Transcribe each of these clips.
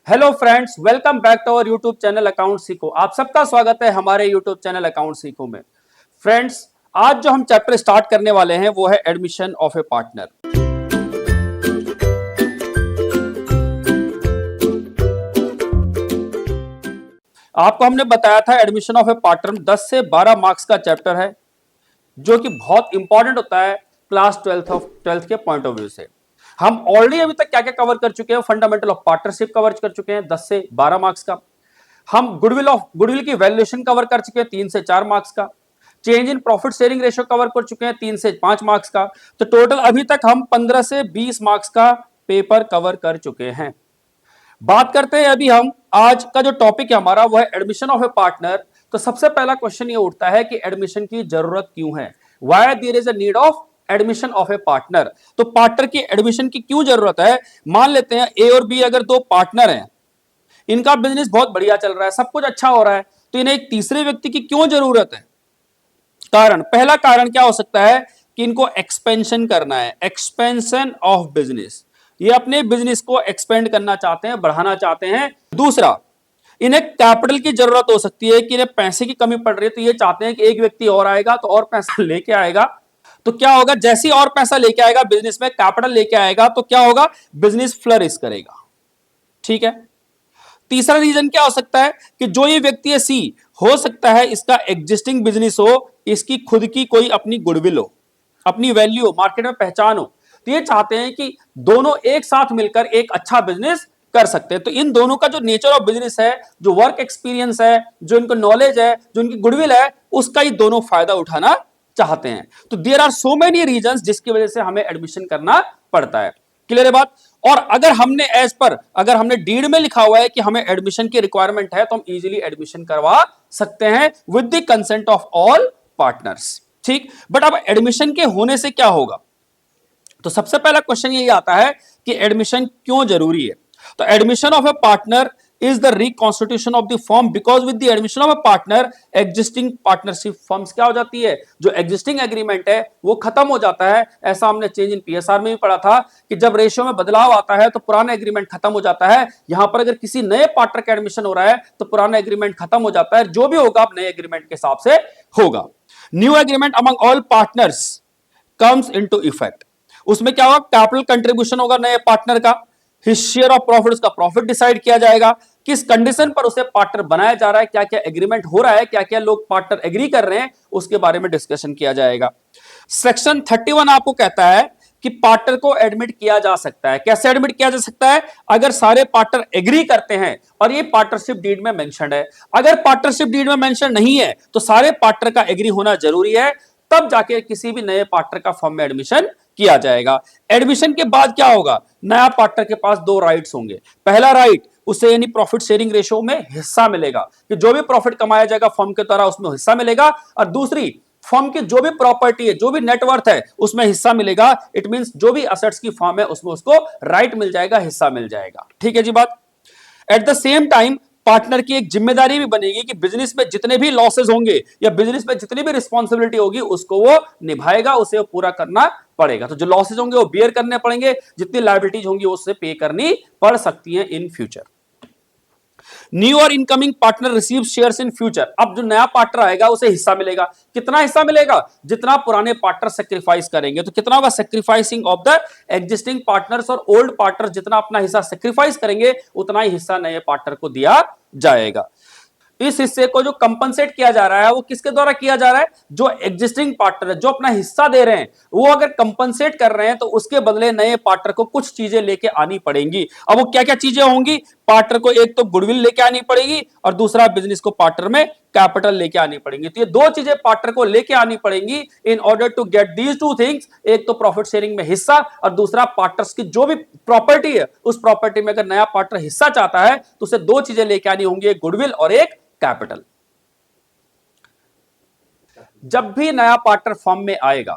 Hello friends, welcome back to our YouTube channel account सीखो। आप सबका स्वागत है हमारे यूट्यूब चैनल अकाउंट सीखो में। फ्रेंड्स, आज जो हम चैप्टर स्टार्ट करने वाले हैं वो है एडमिशन ऑफ ए पार्टनर। आपको हमने बताया था एडमिशन ऑफ ए पार्टनर 10 से 12 मार्क्स का चैप्टर है जो कि बहुत इंपॉर्टेंट होता है क्लास 12th के पॉइंट ऑफ व्यू से। हम ऑलरेडी अभी तक क्या क्या कवर कर चुके हैं? फंडामेंटल ऑफ पार्टनरशिप कवर कर चुके हैं 10 से 12 मार्क्स का। हम गुडविल की वैल्यूएशन कवर कर चुके हैं 3 से 4 मार्क्स का। Change in profit sharing ratio cover कर चुके हैं 3 से 5 मार्क्स का। तो टोटल अभी तक हम 15 से 20 मार्क्स का पेपर कवर कर चुके हैं। बात करते हैं अभी हम आज का जो टॉपिक है हमारा वो है एडमिशन ऑफ ए पार्टनर। तो सबसे पहला क्वेश्चन ये उठता है कि एडमिशन की जरूरत क्यों है? Why there is a need of admission of a partner. तो पार्टनर की एडमिशन की क्यों जरूरत है? मान लेते हैं ए और बी अगर दो पार्टनर हैं, इनका बिजनेस बहुत बढ़िया चल रहा है, सब कुछ अच्छा हो रहा है, तो इन्हें एक तीसरे व्यक्ति की क्यों जरूरत है? पहला कारण क्या हो सकता है कि इनको एक्सपेंशन करना है, एक्सपेंशन ऑफ बिजनेस। ये अपने बिजनेस को एक्सपेंड करना चाहते हैं, बढ़ाना चाहते हैं। दूसरा, इन्हें कैपिटल की जरूरत हो सकती है कि इन्हें पैसे की कमी पड़ रही है, तो ये चाहते हैं कि एक व्यक्ति और आएगा तो और पैसा लेके आएगा। तो क्या होगा, जैसे ही और पैसा लेके आएगा बिजनेस में, कैपिटल लेके आएगा, तो क्या होगा, बिजनेस फ्लरिश करेगा। ठीक है। तीसरा रीजन क्या हो सकता है कि जो ये व्यक्ति है सी, हो सकता है इसका एग्जिस्टिंग बिजनेस हो, इसकी खुद की कोई अपनी गुडविल हो, अपनी वैल्यू हो, मार्केट में पहचान हो, तो ये चाहते हैं कि दोनों एक साथ मिलकर एक अच्छा बिजनेस कर सकते हैं। तो इन दोनों का जो नेचर ऑफ बिजनेस है, जो वर्क एक्सपीरियंस है, जो इनको नॉलेज है, जो इनकी गुडविल है, उसका ही दोनों फायदा उठाना चाहते हैं। तो there are so many reasons जिसकी वजह से हमें एडमिशन करना पड़ता है। क्लियर है बात? और अगर हमने डीड में लिखा हुआ है कि हमें एडमिशन की रिक्वायरमेंट है, तो हम इजीली एडमिशन करवा सकते हैं with the consent of all partners. ठीक। बट अब एडमिशन के होने से क्या होगा? तो सबसे पहला क्वेश्चन यही आता है कि एडमिशन क्यों जरूरी है। तो admission of a partner is the reconstitution of the firm because with the admission of a partner existing partnership firms क्या हो जाती है, जो existing agreement है वो खत्म हो जाता है। ऐसा हमने चेंज इन पीएसआर में भी पढ़ा था कि जब रेशियो में बदलाव आता है तो पुराना एग्रीमेंट खत्म हो जाता है। यहां पर अगर किसी नए पार्टनर का एडमिशन हो रहा है तो पुराना एग्रीमेंट खत्म हो जाता है, जो भी होगा अब नए एग्रीमेंट के हिसाब से होगा। New agreement among all partners comes into effect. उसमें क्या होगा, कैपिटल कंट्रीब्यूशन होगा नए पार्टनर का, हिज शेयर ऑफ प्रॉफिट, उसका प्रॉफिट डिसाइड किया जाएगा, किस कंडीशन पर उसे पार्टनर बनाया जा रहा है, क्या क्या एग्रीमेंट हो रहा है, क्या क्या लोग पार्टनर एग्री कर रहे हैं, उसके बारे में डिस्कशन किया जाएगा। सेक्शन 31 आपको कहता है कि पार्टनर को एडमिट किया जा सकता है। कैसे एडमिट किया जा सकता है? अगर सारे पार्टनर एग्री करते हैं और ये पार्टनरशिप डीड में मेंशन्ड है। अगर पार्टनरशिप डीड में मेंशन नहीं है तो सारे पार्टनर का एग्री होना जरूरी है, तब जाके किसी भी नए पार्टनर का फर्म में एडमिशन किया जाएगा। एडमिशन के बाद क्या होगा, नया पार्टनर के पास दो राइट्स होंगे। पहला राइट, उसे यानी प्रॉफिट शेयरिंग रेशियो में हिस्सा मिलेगा कि जो भी प्रॉफिट कमाया जाएगा फर्म के द्वारा उसमें हिस्सा मिलेगा, और दूसरी, फर्म की जो भी प्रॉपर्टी है, जो भी नेटवर्थ है, उसमें हिस्सा मिलेगा। इट मींस जो भी असेट्स की फर्म है उसमें उसको राइट मिल जाएगा, हिस्सा मिल जाएगा। ठीक है जी बात। At the same time partner की एक जिम्मेदारी भी बनेगी कि बिजनेस में जितने भी लॉसेस होंगे या बिजनेस में जितनी भी रिस्पॉन्सिबिलिटी होगी उसको वो निभाएगा, उसे वो पूरा करना पड़ेगा। तो जो लॉसेस होंगे वो बियर करने पड़ेंगे, जितनी लायबिलिटीज होंगी उससे पे करनी पड़ सकती है इन फ्यूचर। न्यू और incoming partner receive shares in future. अब जो नया पार्टनर आएगा उसे हिस्सा मिलेगा। कितना हिस्सा मिलेगा? जितना पुराने पार्टनर सेक्रीफाइस करेंगे। तो कितना होगा, sacrificing of the existing partners, और ओल्ड पार्टनर जितना अपना हिस्सा सेक्रीफाइस करेंगे उतना ही हिस्सा नए पार्टनर को दिया जाएगा। इस हिस्से को जो कंपनसेट किया जा रहा है वो किसके द्वारा किया जा रहा है? जो एग्जिस्टिंग पार्टनर है, जो अपना हिस्सा दे रहे हैं, वो अगर कंपनसेट कर रहे हैं तो उसके बदले नए पार्टनर को कुछ चीजें लेके आनी पड़ेंगी। अब वो क्या क्या चीजें होंगी? पार्टनर को एक तो गुडविल लेके आनी पड़ेगी और दूसरा बिजनेस को पार्टनर में कैपिटल लेके आनी पड़ेंगी। तो ये दो चीजें पार्टनर को लेके आनी पड़ेंगी in order to get these two things. एक तो प्रॉफिट शेयरिंग में हिस्सा, और दूसरा पार्टनर्स की जो भी प्रॉपर्टी है उस प्रॉपर्टी में अगर नया पार्टनर हिस्सा चाहता है तो उसे दो चीजें लेके आनी होंगी, एक गुडविल और एक कैपिटल। जब भी नया पार्टनर फर्म में आएगा,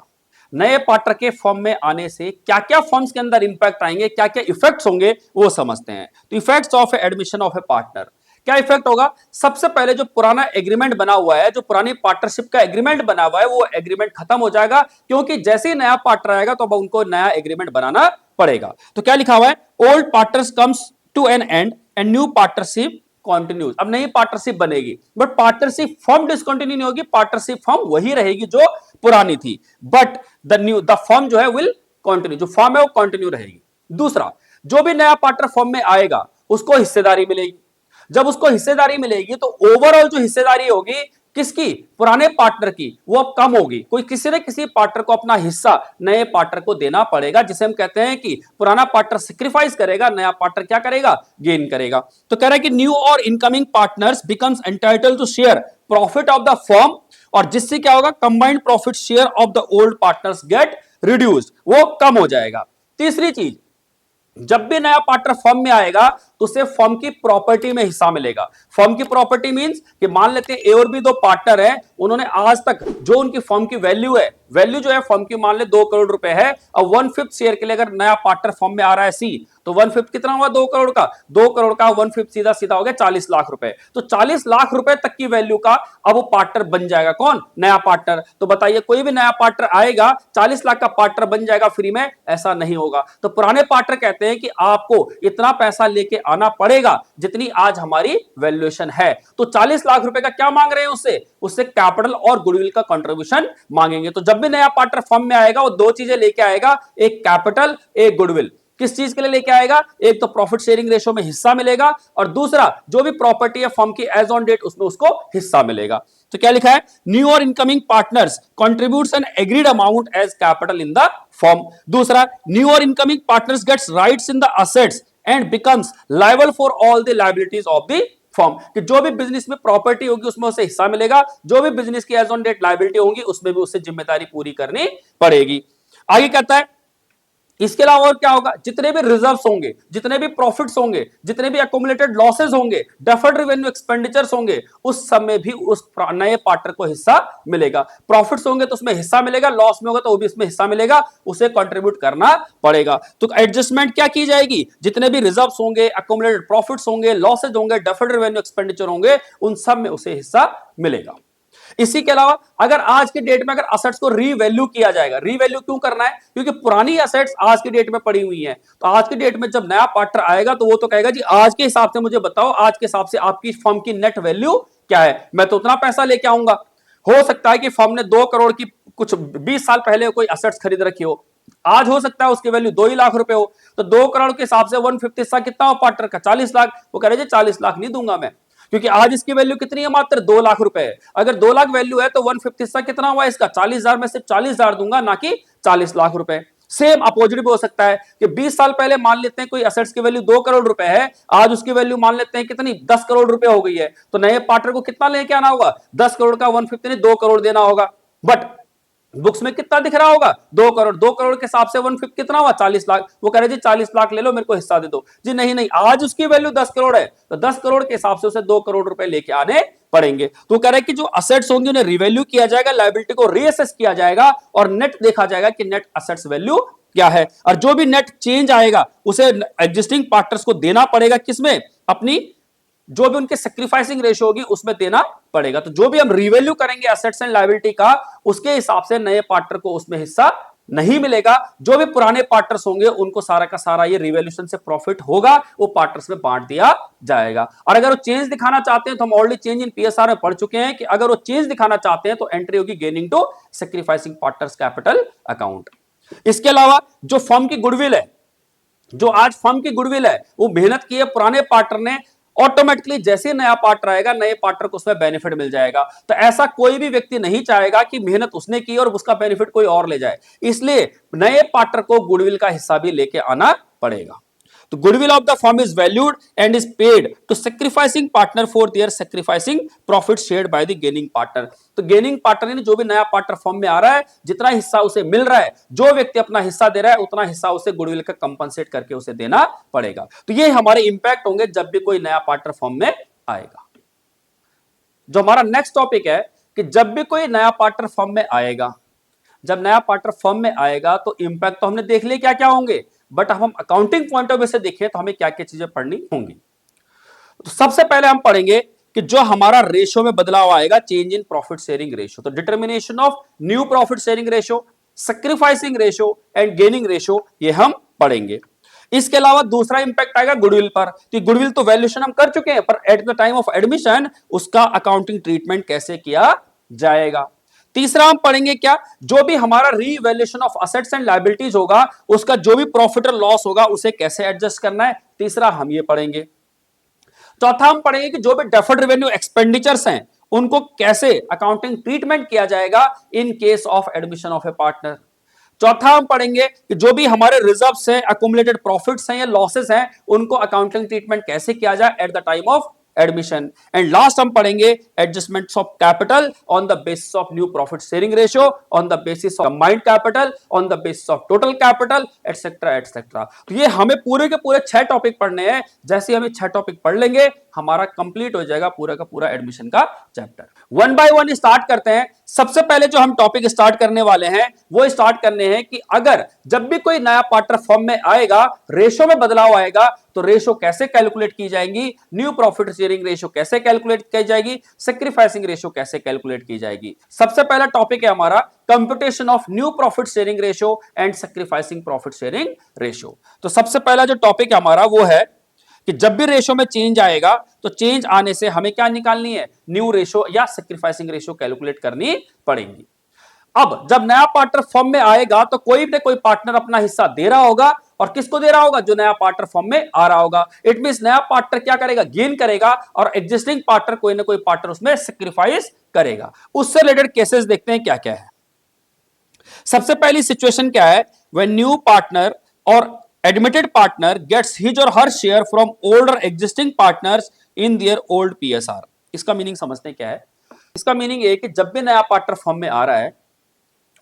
नए पार्टनर के फर्म में आने से क्या क्या फर्म्स के अंदर इंपैक्ट आएंगे, क्या क्या इफेक्ट्स होंगे, वो समझते हैं। तो effects of admission of a partner, क्या इफेक्ट होगा? सबसे पहले जो पुराना एग्रीमेंट बना हुआ है, जो पुरानी पार्टनरशिप का एग्रीमेंट बना हुआ है, वो एग्रीमेंट खत्म हो जाएगा, क्योंकि जैसे ही नया पार्टनर आएगा तो अब उनको नया एग्रीमेंट बनाना पड़ेगा। तो क्या लिखा हुआ है? Old partners comes to an end and new partnership continues. अब नई पार्टनरशिप बनेगी बट पार्टनरशिप फॉर्म डिसकंटिन्यू नहीं होगी, पार्टनरशिप फॉर्म वही रहेगी जो पुरानी थी, बट द फॉर्म जो है विल कंटिन्यू, जो फॉर्म है वो कंटिन्यू रहेगी। दूसरा, जो भी नया पार्टनर फॉर्म में आएगा उसको हिस्सेदारी मिलेगी। जब उसको हिस्सेदारी मिलेगी तो ओवरऑल जो हिस्सेदारी होगी किसकी, पुराने पार्टनर की, वो अब कम होगी। कोई किसी न किसी पार्टनर को अपना हिस्सा नए पार्टनर को देना पड़ेगा, जिसे हम कहते हैं कि पुराना पार्टनर सेक्रीफाइस करेगा, नया पार्टनर क्या करेगा, गेन करेगा। तो कह रहा है कि न्यू और incoming partners becomes entitled to share profit of the firm, और जिससे क्या होगा, combined profit share of the old partners get reduced, वो कम हो जाएगा। तीसरी चीज, जब भी नया पार्टनर फर्म में आएगा तो उसे फर्म की प्रॉपर्टी में हिस्सा मिलेगा। फर्म की प्रॉपर्टी मींस कि मान लेते हैं ए और बी दो पार्टनर हैं, उन्होंने आज तक जो उनकी फर्म की वैल्यू है, वैल्यू जो है फर्म की मान ले 2 करोड़ रुपए है, और 1/5 शेयर के लिए अगर नया पार्टनर फर्म में आ रहा है सी, तो 1/5 कितना हुआ, 2 करोड़ का, 2 करोड़ का 1/5 सीधा सीधा हो गया 40 लाख रुपए। तो 40 लाख रुपए तक की वैल्यू का अब वो पार्टनर बन जाएगा, कौन, नया पार्टनर। तो बताइए कोई भी नया पार्टनर आएगा 40 लाख का पार्टनर बन जाएगा फ्री में, ऐसा नहीं होगा। तो पुराने पार्टनर कहते हैं कि आपको इतना पैसा लेके आना पड़ेगा जितनी आज हमारी वैल्यूएशन है। तो 40 लाख रुपए का क्या मांग रहे हैं उससे, उससे कैपिटल और गुडविल का कंट्रीब्यूशन मांगेंगे। तो जब भी नया पार्टनर फर्म में आएगा वो दो चीजें लेके आएगा, एक कैपिटल, एक गुडविल। किस चीज के लिए लेके आएगा, एक तो प्रॉफिट शेयरिंग रेशो में हिस्सा मिलेगा, और दूसरा जो भी प्रॉपर्टी है फर्म की एज ऑन डेट उसमें उसको हिस्सा मिलेगा। तो क्या लिखा है, न्यू और incoming partners contributes an agreed amount as capital in the firm. दूसरा, न्यू और incoming partners gets rights in the assets and becomes liable for all the liabilities of the firm, कि जो भी बिजनेस में property होगी उसमें उसे हिस्सा मिलेगा, जो भी बिजनेस की एज ऑन डेट लायबिलिटी होगी उसमें भी उसे जिम्मेदारी पूरी करनी पड़ेगी। आगे कहता है, इसके अलावा और क्या होगा, जितने भी रिजर्व्स होंगे, जितने भी प्रॉफिट्स होंगे, जितने भी अकोमुलेटेड लॉसेस होंगे, डेफर्ड रेवेन्यू एक्सपेंडिचर्स होंगे, उस सब में भी उस नए पार्टनर को हिस्सा मिलेगा। प्रॉफिट्स होंगे तो उसमें हिस्सा मिलेगा, लॉस में होगा तो वो भी इसमें हिस्सा मिलेगा, उसे कंट्रीब्यूट करना पड़ेगा। तो एडजस्टमेंट क्या की जाएगी, जितने भी रिजर्व्स होंगे, अकोमुलेटेड प्रॉफिट्स होंगे, लॉसेज होंगे, डेफर्ड रेवेन्यू एक्सपेंडिचर होंगे, उन सब में उसे हिस्सा मिलेगा। इसी के अलावा अगर आज के डेट में अगर असेट्स को रीवैल्यू किया जाएगा, रीवैल्यू क्यों करना है, क्योंकि पुरानी असेट्स आज की डेट में पड़ी हुई हैं, तो आज की डेट में जब नया पार्टनर आएगा तो वो तो कहेगा जी आज के हिसाब से मुझे बताओ, आज के हिसाब से आपकी फर्म की नेट वैल्यू क्या है, मैं तो उतना पैसा लेके आऊंगा। हो सकता है कि फर्म ने 2 करोड़ की कुछ 20 साल पहले कोई असेट्स खरीद रखी हो, आज हो सकता है उसकी वैल्यू 2 ही लाख रुपए हो, तो 2 करोड़ के हिसाब से 150 हिस्सा कितना हो पार्टनर का, 40 लाख। वो कह रहे जी 40 लाख नहीं दूंगा मैं, क्योंकि आज इसकी वैल्यू कितनी है, मात्र 2 लाख रुपए है। अगर 2 लाख वैल्यू है तो 150 हिस्सा कितना हुआ इसका, 40,000 में से 40,000 दूंगा, ना कि 40 लाख रुपए। सेम अपोजिट भी हो सकता है कि 20 साल पहले मान लेते हैं कोई असेट्स की वैल्यू 2 करोड़ रुपए है, आज उसकी वैल्यू मान लेते हैं कितनी, 10 करोड़ रुपए हो गई है, तो नए पार्टनर को कितना लेके आना होगा, 10 करोड़ का 150 नहीं 2 करोड़ देना होगा। बट बुक्स में कितना दिख रहा होगा, 2 करोड़, 2 करोड़ के हिसाब से 150 कितना हुआ, 40 लाख। वो कह रहे जी 40 लाख ले लो, मेरे को हिस्सा दे दो जी, नहीं नहीं, आज उसकी वैल्यू 10 करोड़ है, तो 10 करोड़ के हिसाब से उसे 2 करोड़ रुपए लेके आने पड़ेंगे। तो कह रहे कि जो असेट्स होंगे उन्हें रिवैल्यू किया जाएगा, लायबिलिटी को रीअसेस किया जाएगा, और नेट देखा जाएगा कि नेट असेट्स वैल्यू क्या है, और जो भी नेट चेंज आएगा उसे एग्जिस्टिंग पार्टनर्स को देना पड़ेगा, किसमें, अपनी जो भी उनके सेक्रीफाइसिंग रेशियो होगी उसमें देना पड़ेगा। तो जो भी हम रिवैल्यू करेंगे एसेट्स एंड लायबिलिटी का, उसके हिसाब से नए पार्टनर को उसमें हिस्सा नहीं मिलेगा। जो भी पुराने पार्टनर्स होंगे उनको सारा का सारा ये रिवैल्यूएशन से प्रॉफिट होगा, वो पार्टनर्स में बांट दिया जाएगा। और अगर वो चेंज दिखाना चाहते हैं तो हम ऑलरेडी चेंज इन पीएसआर में पढ़ चुके हैं कि अगर वो चेंज दिखाना चाहते हैं तो एंट्री होगी gaining to sacrificing partners capital account. इसके अलावा जो फर्म की गुडविल है, जो आज फर्म की गुडविल है, वो मेहनत की है पुराने पार्टनर ने, ऑटोमेटिकली जैसे नया पार्टनर आएगा नए पार्टनर को उसमें बेनिफिट मिल जाएगा। तो ऐसा कोई भी व्यक्ति नहीं चाहेगा कि मेहनत उसने की और उसका बेनिफिट कोई और ले जाए, इसलिए नए पार्टनर को गुडविल का हिस्सा भी लेके आना पड़ेगा। तो goodwill of the firm is valued and is paid to sacrificing partner for their sacrificing profit shared by the gaining partner. तो गेनिंग पार्टनर यानी जो भी नया पार्टनर फर्म में आ रहा है, जितना हिस्सा उसे मिल रहा है, जो व्यक्ति अपना हिस्सा दे रहा है उतना हिस्सा उसे गुडविल का कंपनसेट करके उसे देना पड़ेगा। तो ये हमारे इंपैक्ट होंगे जब भी कोई नया पार्टनर फर्म में आएगा। जो हमारा नेक्स्ट टॉपिक है कि जब भी कोई नया पार्टनर फर्म में आएगा, जब नया पार्टनर फर्म में आएगा तो इंपैक्ट तो हमने देख लिया क्या क्या होंगे, बट हम अकाउंटिंग पॉइंट ऑफ व्यू से देखें तो हमें क्या क्या चीजें पढ़नी होंगी। तो सबसे पहले हम पढ़ेंगे कि जो हमारा रेशो में बदलाव आएगा, change in profit sharing ratio. तो determination of new profit sharing ratio, sacrificing ratio and gaining ratio, ये हम पढ़ेंगे। इसके अलावा दूसरा इंपैक्ट आएगा गुडविल पर। तो गुडविल तो वैल्यूएशन हम कर चुके हैं, पर eight the time of admission उसका अकाउंटिंग ट्रीटमेंट कैसे किया जाएगा। तीसरा हम पढ़ेंगे क्या, जो भी हमारा revaluation of assets and liabilities होगा, उसका जो भी प्रॉफिट और लॉस होगा उसे कैसे एडजस्ट करना है, तीसरा हम ये पढ़ेंगे। चौथा हम पढ़ेंगे कि जो भी डेफर्ड रेवेन्यू एक्सपेंडिचर्स हैं उनको कैसे अकाउंटिंग ट्रीटमेंट किया जाएगा in case of admission of a partner. चौथा हम पढ़ेंगे कि जो भी हमारे रिजर्व्स हैं, अकुमुलेटेड प्रॉफिट्स हैं या लॉसेस हैं, उनको अकाउंटिंग ट्रीटमेंट कैसे किया जाए eight the time of admission. And last हम पढ़ेंगे adjustments of capital on the basis of new profit sharing ratio, on the basis of combined capital, on the basis of total capital, etcetera etcetera. तो ये हमें पूरे के पूरे 6 topic पढ़ने हैं। जैसे हम 6 टॉपिक पढ़ लेंगे हमारा कंप्लीट हो जाएगा पूरा का पूरा एडमिशन का chapter. One by one start करते हैं। सबसे पहले जो हम टॉपिक स्टार्ट करने वाले हैं वो स्टार्ट करने हैं कि अगर जब भी कोई नया पार्टनर फॉर्म में आएगा, रेशो में बदलाव आएगा, तो रेशो कैसे कैलकुलेट की जाएंगी, न्यू प्रॉफिट शेयरिंग रेशो कैसे कैलकुलेट की जाएगी, सैक्रिफाइसिंग रेशो कैसे कैलकुलेट की जाएगी। सबसे पहला टॉपिक है हमारा computation of new profit sharing ratio and sacrificing profit sharing ratio. तो सबसे पहला जो टॉपिक है हमारा वो है कि जब भी रेशो में चेंज आएगा तो चेंज आने से हमें क्या निकालनी है, न्यू रेशो या सैक्रिफाइसिंग रेशो कैलकुलेट करनी पड़ेगी। अब जब नया पार्टनर फॉर्म में आएगा तो कोई ना कोई पार्टनर अपना हिस्सा दे रहा होगा, और किसको दे रहा होगा, जो नया पार्टनर फॉर्म में आ रहा होगा। इट मींस नया पार्टनर क्या करेगा, गेन करेगा, और एग्जिस्टिंग पार्टनर कोई ना कोई पार्टनर उसमें सैक्रिफाइस करेगा। उससे रिलेटेड केसेस देखते हैं क्या क्या है। सबसे पहली सिचुएशन क्या है, व्हेन न्यू पार्टनर और admitted partner gets his or her share from older existing partners in their old PSR। इसका मीनिंग समझते हैं क्या है। इसका मीनिंग ये कि जब भी नया पार्टनर फॉर्म में आ रहा है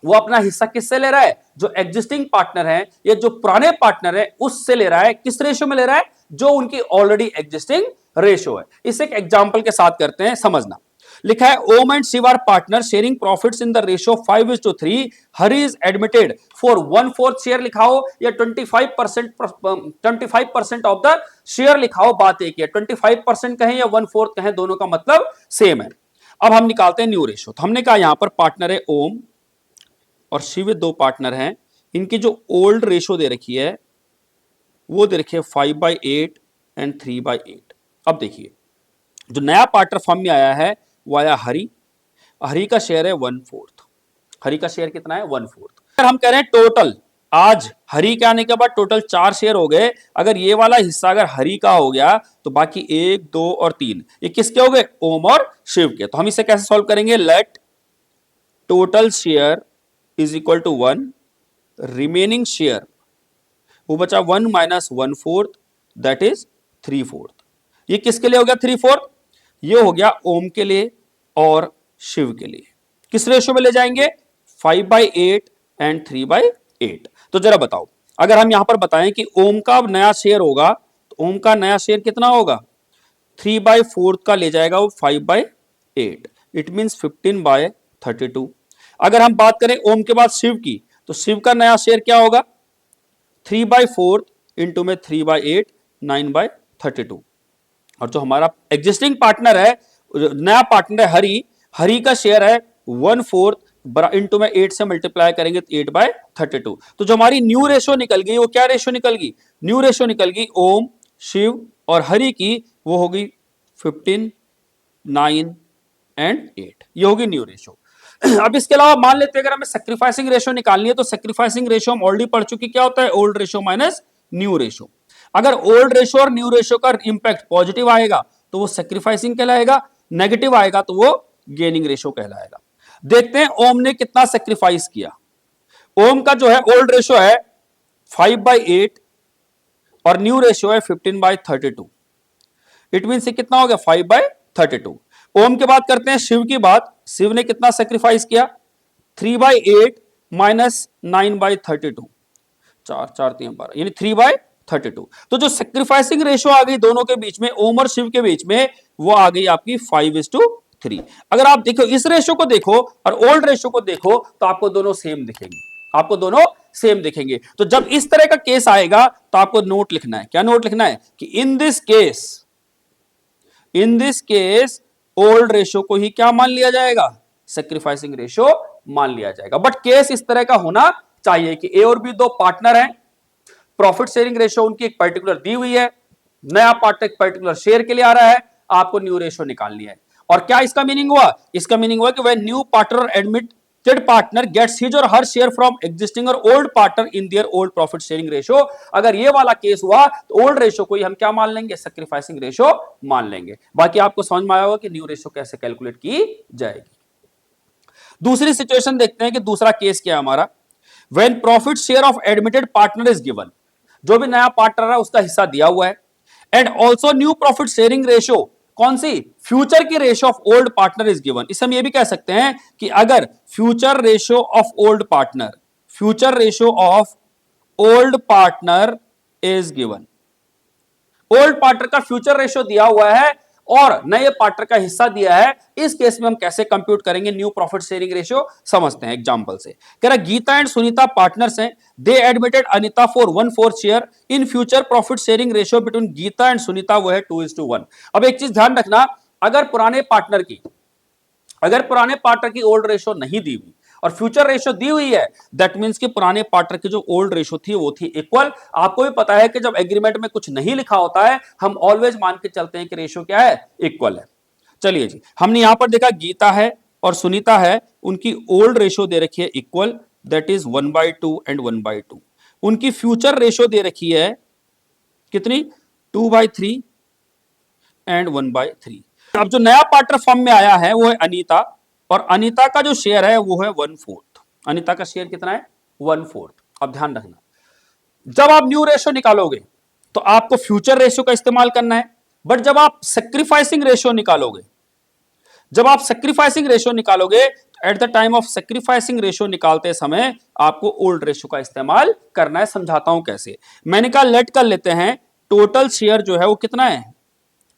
वो अपना हिस्सा किससे ले रहा है, जो एग्जिस्टिंग पार्टनर है या जो पुराने पार्टनर है उससे ले रहा है। किस रेशो में ले रहा है, जो उनकी ऑलरेडी एग्जिस्टिंग रेशो है। इसे एक एग्जांपल के साथ करते हैं, समझना। लिखा है Om and Shiv are partner sharing profits in the ratio 5:3। Hari is admitted for 1/4 share लिखाओ या 25% ऑफ द शेयर लिखाओ, बात एक है। 25% कहें या 1/4 कहें, दोनों का मतलब सेम है। अब हम निकालते हैं न्यू रेशियो। तो हमने कहा यहां पर पार्टनर है ओम और शिव, दो पार्टनर हैं। इनकी जो ओल्ड रेशियो दे रखी है वो दे रखी है 5/8 एंड 3/8। अब देखिए जो नया पार्टनर फॉर्म में आया है वो आया हरी। हरी का शेयर है 1/4। हरी का शेयर कितना है, 1/4। अगर हम कह रहे हैं टोटल, आज हरी के आने के बाद टोटल 4 शेयर हो गए। अगर ये वाला हिस्सा अगर हरी का हो गया तो बाकी 1, 2 और 3 ये किसके हो गए, ओम और शिव के। तो हम इसे कैसे सॉल्व करेंगे, let total share is equal to 1, remaining share वो बचा 1 - 1/4 दैट इज 3/4। ये किसके लिए हो गया 3/4, ये हो गया ओम के लिए और शिव के लिए। किस रेशो में ले जाएंगे, 5/8 एंड 3/8। तो जरा बताओ, अगर हम यहां पर बताएं कि ओम का नया शेयर होगा तो ओम का नया शेयर कितना होगा, 3/4 का ले जाएगा वो 5/8। It means 15/32। अगर हम बात करें ओम के बाद शिव की, तो शिव का नया शेयर क्या होगा, 3/4 इंटू में 3/8, 9/32। और जो हमारा एग्जिस्टिंग पार्टनर है, नया पार्टनर है हरी, हरी का शेयर है 1/4 इंटू में 8 से मल्टीप्लाई करेंगे तो 8/32। तो जो हमारी न्यू रेशो निकल गई वो क्या रेशो निकल गई, न्यू रेशो निकल गई ओम, शिव और हरी की, वो होगी 15, 9 एंड 8। ये होगी न्यू रेशो। अब इसके अलावा मान लेते हैं अगर हमें सैक्रिफाइसिंग रेशो निकालनी है, तो सैक्रिफाइसिंग रेशो हम ऑलरेडी पढ़ चुकी, क्या होता है, old ratio minus new ratio. अगर ओल्ड रेशो और न्यू रेशो का इंपैक्ट पॉजिटिव आएगा तो वो सैक्रिफाइसिंग कहलाएगा, नेगेटिव आएगा तो वो गेनिंग रेशो कहलाएगा। देखते हैं ओम ने कितना सैक्रिफाइस किया। ओम का जो है ओल्ड रेशो है 5/8 और न्यू रेशो है 15/32। इट मीन से कितना हो गया, 5/32। ओम के बाद करते हैं शिव की बात। शिव ने कितना सैक्रिफाइस किया, 3/8 माइनस 9/32, 4 4 3 12 यानी 3/32। तो जो सैक्रिफाइसिंग रेशो आ गई दोनों के बीच में, ओम और शिव के बीच में, वो आ गई आपकी 5:3। अगर आप देखो इस रेशो को देखो और ओल्ड रेशो को देखो तो आपको दोनों सेम दिखेंगे, आपको दोनों सेम दिखेंगे। तो जब इस तरह का केस आएगा तो आपको नोट लिखना है, क्या नोट लिखना है कि in this case old ratio को ही क्या मान लिया जाएगा, सैक्रिफाइसिंग रेशो मान लिया जाएगा। बट केस इस तरह का होना चाहिए कि ए और बी दो पार्टनर हैं, प्रॉफिट शेयरिंग रेशियो उनकी एक पर्टिकुलर दी हुई है, नया पार्टनर एक पर्टिकुलर शेयर के लिए आ रहा है, आपको न्यू रेशियो निकालनी है। और क्या इसका मीनिंग हुआ? इसका मीनिंग हुआ कि वह new partner admitted partner gets his और हर शेयर फ्रॉम एग्जिस्टिंग और old partner in their old profit sharing ratio. अगर ये वाला केस हुआ तो ओल्ड रेशियो को ही हम क्या मान लेंगे? सैक्रिफाइसिंग रेशियो मान लेंगे। बाकी आपको समझ में आया होगा कि न्यू रेशियो कैसे कैलकुलेट की जाएगी। दूसरी सिचुएशन देखते हैं कि दूसरा केस क्या है हमारा। When profit share of admitted partner is given, जो भी नया पार्टनर है उसका हिस्सा दिया हुआ है, and also new profit sharing ratio, कौन सी? फ्यूचर की ratio of old partner is given. इसे हम ये भी कह सकते हैं कि अगर future ratio of old partner, future ratio of old partner is given, old partner का फ्यूचर रेशियो दिया हुआ है और नए पार्टनर का हिस्सा दिया है, इस केस में हम कैसे कंप्यूट करेंगे न्यू प्रॉफिट शेयरिंग रेशियो? समझते हैं एग्जांपल से। कह रहा गीता एंड सुनीता पार्टनर्स हैं, they admitted Anita for 1/4 share in future profit sharing ratio between Geeta and Sunita वो है 2:1। अब एक चीज ध्यान रखना, अगर पुराने पार्टनर की ओल्ड रेशियो नहीं दी हुई और फ्यूचर रेशियो दी हुई है, दैट मींस कि पुराने पार्टनर की जो ओल्ड रेशियो थी वो थी इक्वल। आपको भी पता है कि जब एग्रीमेंट में कुछ नहीं लिखा होता है हम ऑलवेज मान के चलते हैं कि रेशियो क्या है? इक्वल है। चलिए जी, हमने यहां पर देखा गीता है और सुनीता है, उनकी ओल्ड रेशियो दे रखी है इक्वल, दैट इज 1/2 एंड 1/2। उनकी फ्यूचर रेशियो दे रखी है कितनी? 2/3 एंड 1/3। अब जो नया पार्टनर फॉर्म में आया है वो है अनीता, और अनीता का जो शेयर है वो है 1/4। अनीता का शेयर कितना है? 1/4। अब ध्यान रखना, जब आप न्यू रेशियो निकालोगे तो आपको फ्यूचर रेशियो का इस्तेमाल करना है, बट जब आप सैक्रिफाइसिंग रेशियो निकालोगे, eight the time of sacrificing ratio निकालते समय आपको ओल्ड रेशियो का इस्तेमाल करना है। समझाता हूं कैसे। मैंने कहा लेट कर लेते हैं, टोटल शेयर जो है वो कितना है?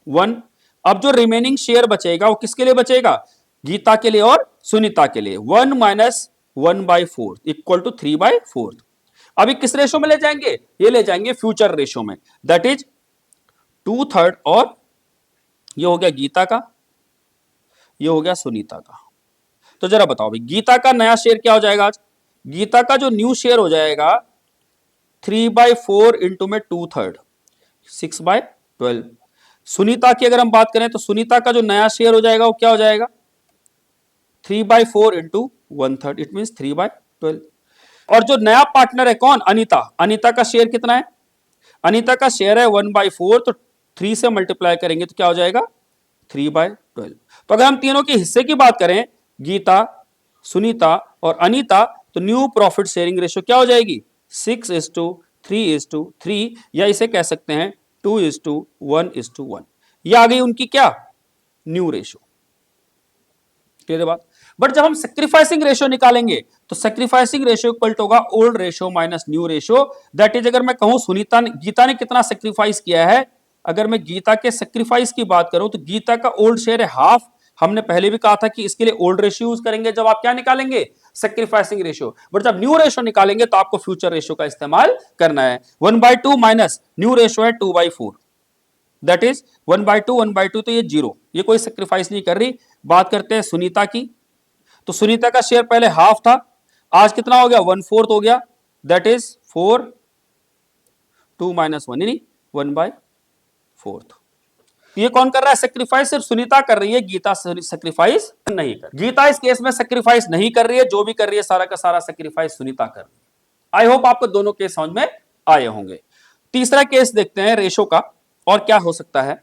1। अब जो रिमेनिंग शेयर बचेगा वो किसके लिए बचेगा? गीता के लिए और सुनीता के लिए। 1 माइनस 1/4 इक्वल टू 3/4। अभी किस रेशो में ले जाएंगे? ये ले जाएंगे फ्यूचर रेशो में, दैट इज 2/3, और ये हो गया गीता का, ये हो गया सुनीता का। तो जरा बताओ भाई, गीता का नया शेयर क्या हो जाएगा आज? गीता का जो न्यू शेयर हो जाएगा 3/4 इंटू में 2/3, 6/12। सुनीता की अगर हम बात करें तो सुनीता का जो नया शेयर हो जाएगा वो क्या हो जाएगा? 3/4 इंटू 1/3, इट मीन 3/12। और जो नया पार्टनर है कौन? अनीता। अनीता का शेयर कितना है? अनीता का शेयर है 1/4, तो 3 से मल्टीप्लाई करेंगे तो क्या हो जाएगा? 3/12। तो अगर हम तीनों के हिस्से की बात करें, गीता, सुनीता और अनीता, तो न्यू प्रॉफिट शेयरिंग रेशियो क्या हो जाएगी? 6:3:3, या इसे कह सकते हैं 2:1:1। यह आ गई उनकी क्या? New ratio. क्लियर है बात? बट जब हम सैक्रिफाइसिंग रेशियो निकालेंगे तो सैक्रिफाइसिंग रेशियो इक्वल टू होगा old ratio minus new ratio. That is, अगर मैं कहूं गीता ने कितना सैक्रिफाइस किया है, अगर मैं गीता के सैक्रिफाइस की बात करूं तो गीता का ओल्ड शेयर है हाफ। हमने पहले भी कहा था कि इसके लिए ओल्ड रेशियो यूज करेंगे जब आप क्या निकालेंगे? Sacrificing ratio. बट जब न्यू रेशियो निकालेंगे तो आपको फ्यूचर रेशियो का इस्तेमाल करना है। 1/2 माइनस न्यू रेशियो है 2/4, दैट इज 1/2, तो ये 0, ये कोई सैक्रिफाइस नहीं कर रही। बात करते हैं सुनीता की, तो सुनीता का शेयर पहले हाफ था, आज कितना हो गया? 1/4 हो गया, दैट इज 4, 2 माइनस 1, यानी 1/4। ये कौन कर रहा है सैक्रिफाइस? सिर्फ सुनीता कर रही है, गीता सैक्रिफाइस नहीं कर। गीता इस केस में सैक्रिफाइस नहीं कर रही है, जो भी कर रही है सारा का सारा सैक्रिफाइस सुनीता कर रही है। आई होप आपको दोनों केस समझ में आए होंगे। तीसरा केस देखते हैं रेशो का, और क्या हो सकता है।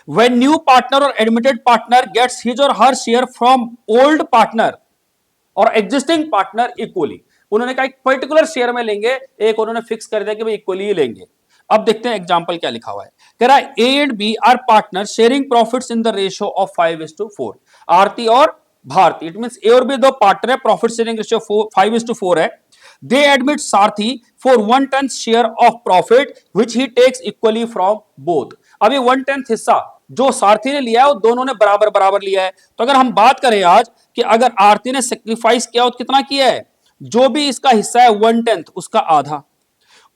When new partner or admitted partner gets his or her share from old partner और existing partner equally, उन्होंने कहा एक पर्टिकुलर शेयर में लेंगे, एक उन्होंने फिक्स कर दिया कि भाई इक्वली ही लेंगे। अब देखते हैं एग्जांपल क्या लिखा हुआ है। कह रहा है A and B are partner sharing profits in the ratio of 5:4। Aarti और भारती, इट मींस ए और बी दो पार्टनर है, प्रॉफिट शेयरिंग रेशियो 5:4 है। They admit Sarathi for 1/10 share of profit which he takes equally from both. अभी 1/10 हिस्सा जो सारथी ने लिया है वो दोनों ने बराबर बराबर लिया है। तो अगर हम बात करें आज कि अगर आरती ने सेक्रीफाइस किया हो तो कितना किया है? जो भी इसका हिस्सा है 1/10 उसका आधा,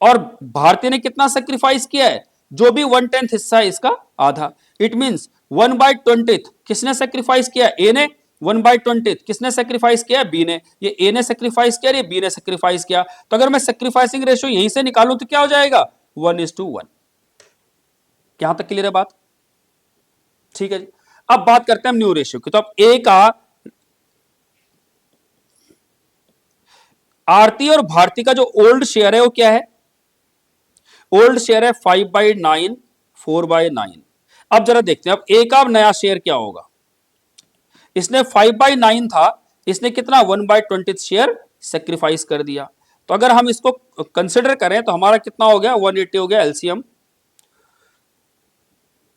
और भारती ने कितना सेक्रीफाइस किया है? जो भी 1/10 हिस्सा है इसका आधा। इट मींस 1/20 किसने सेक्रीफाइस किया? ए ने। 1/20 किसने सेक्रीफाइस किया? बी ने। ये ए ने सेक्रीफाइस किया, ये बी ने सेक्रीफाइस किया। तो अगर मैं सेक्रीफाइसिंग रेशियो यहीं से निकालूं तो क्या हो जाएगा? 1:1। यहां तक क्लियर है बात? ठीक है जी। अब बात करते हैं हम न्यू रेशियो की। तो अब ए का आरती और भारती का जो ओल्ड शेयर है वो क्या है? ओल्ड शेयर है 5/9, 4/9। अब जरा देखते हैं अब ए का नया शेयर क्या होगा। इसने 5/9 था, इसने कितना 1/20 शेयर सेक्रीफाइस कर दिया। तो अगर हम इसको कंसिडर करें तो हमारा कितना हो गया? 180 हो गया एलसीएम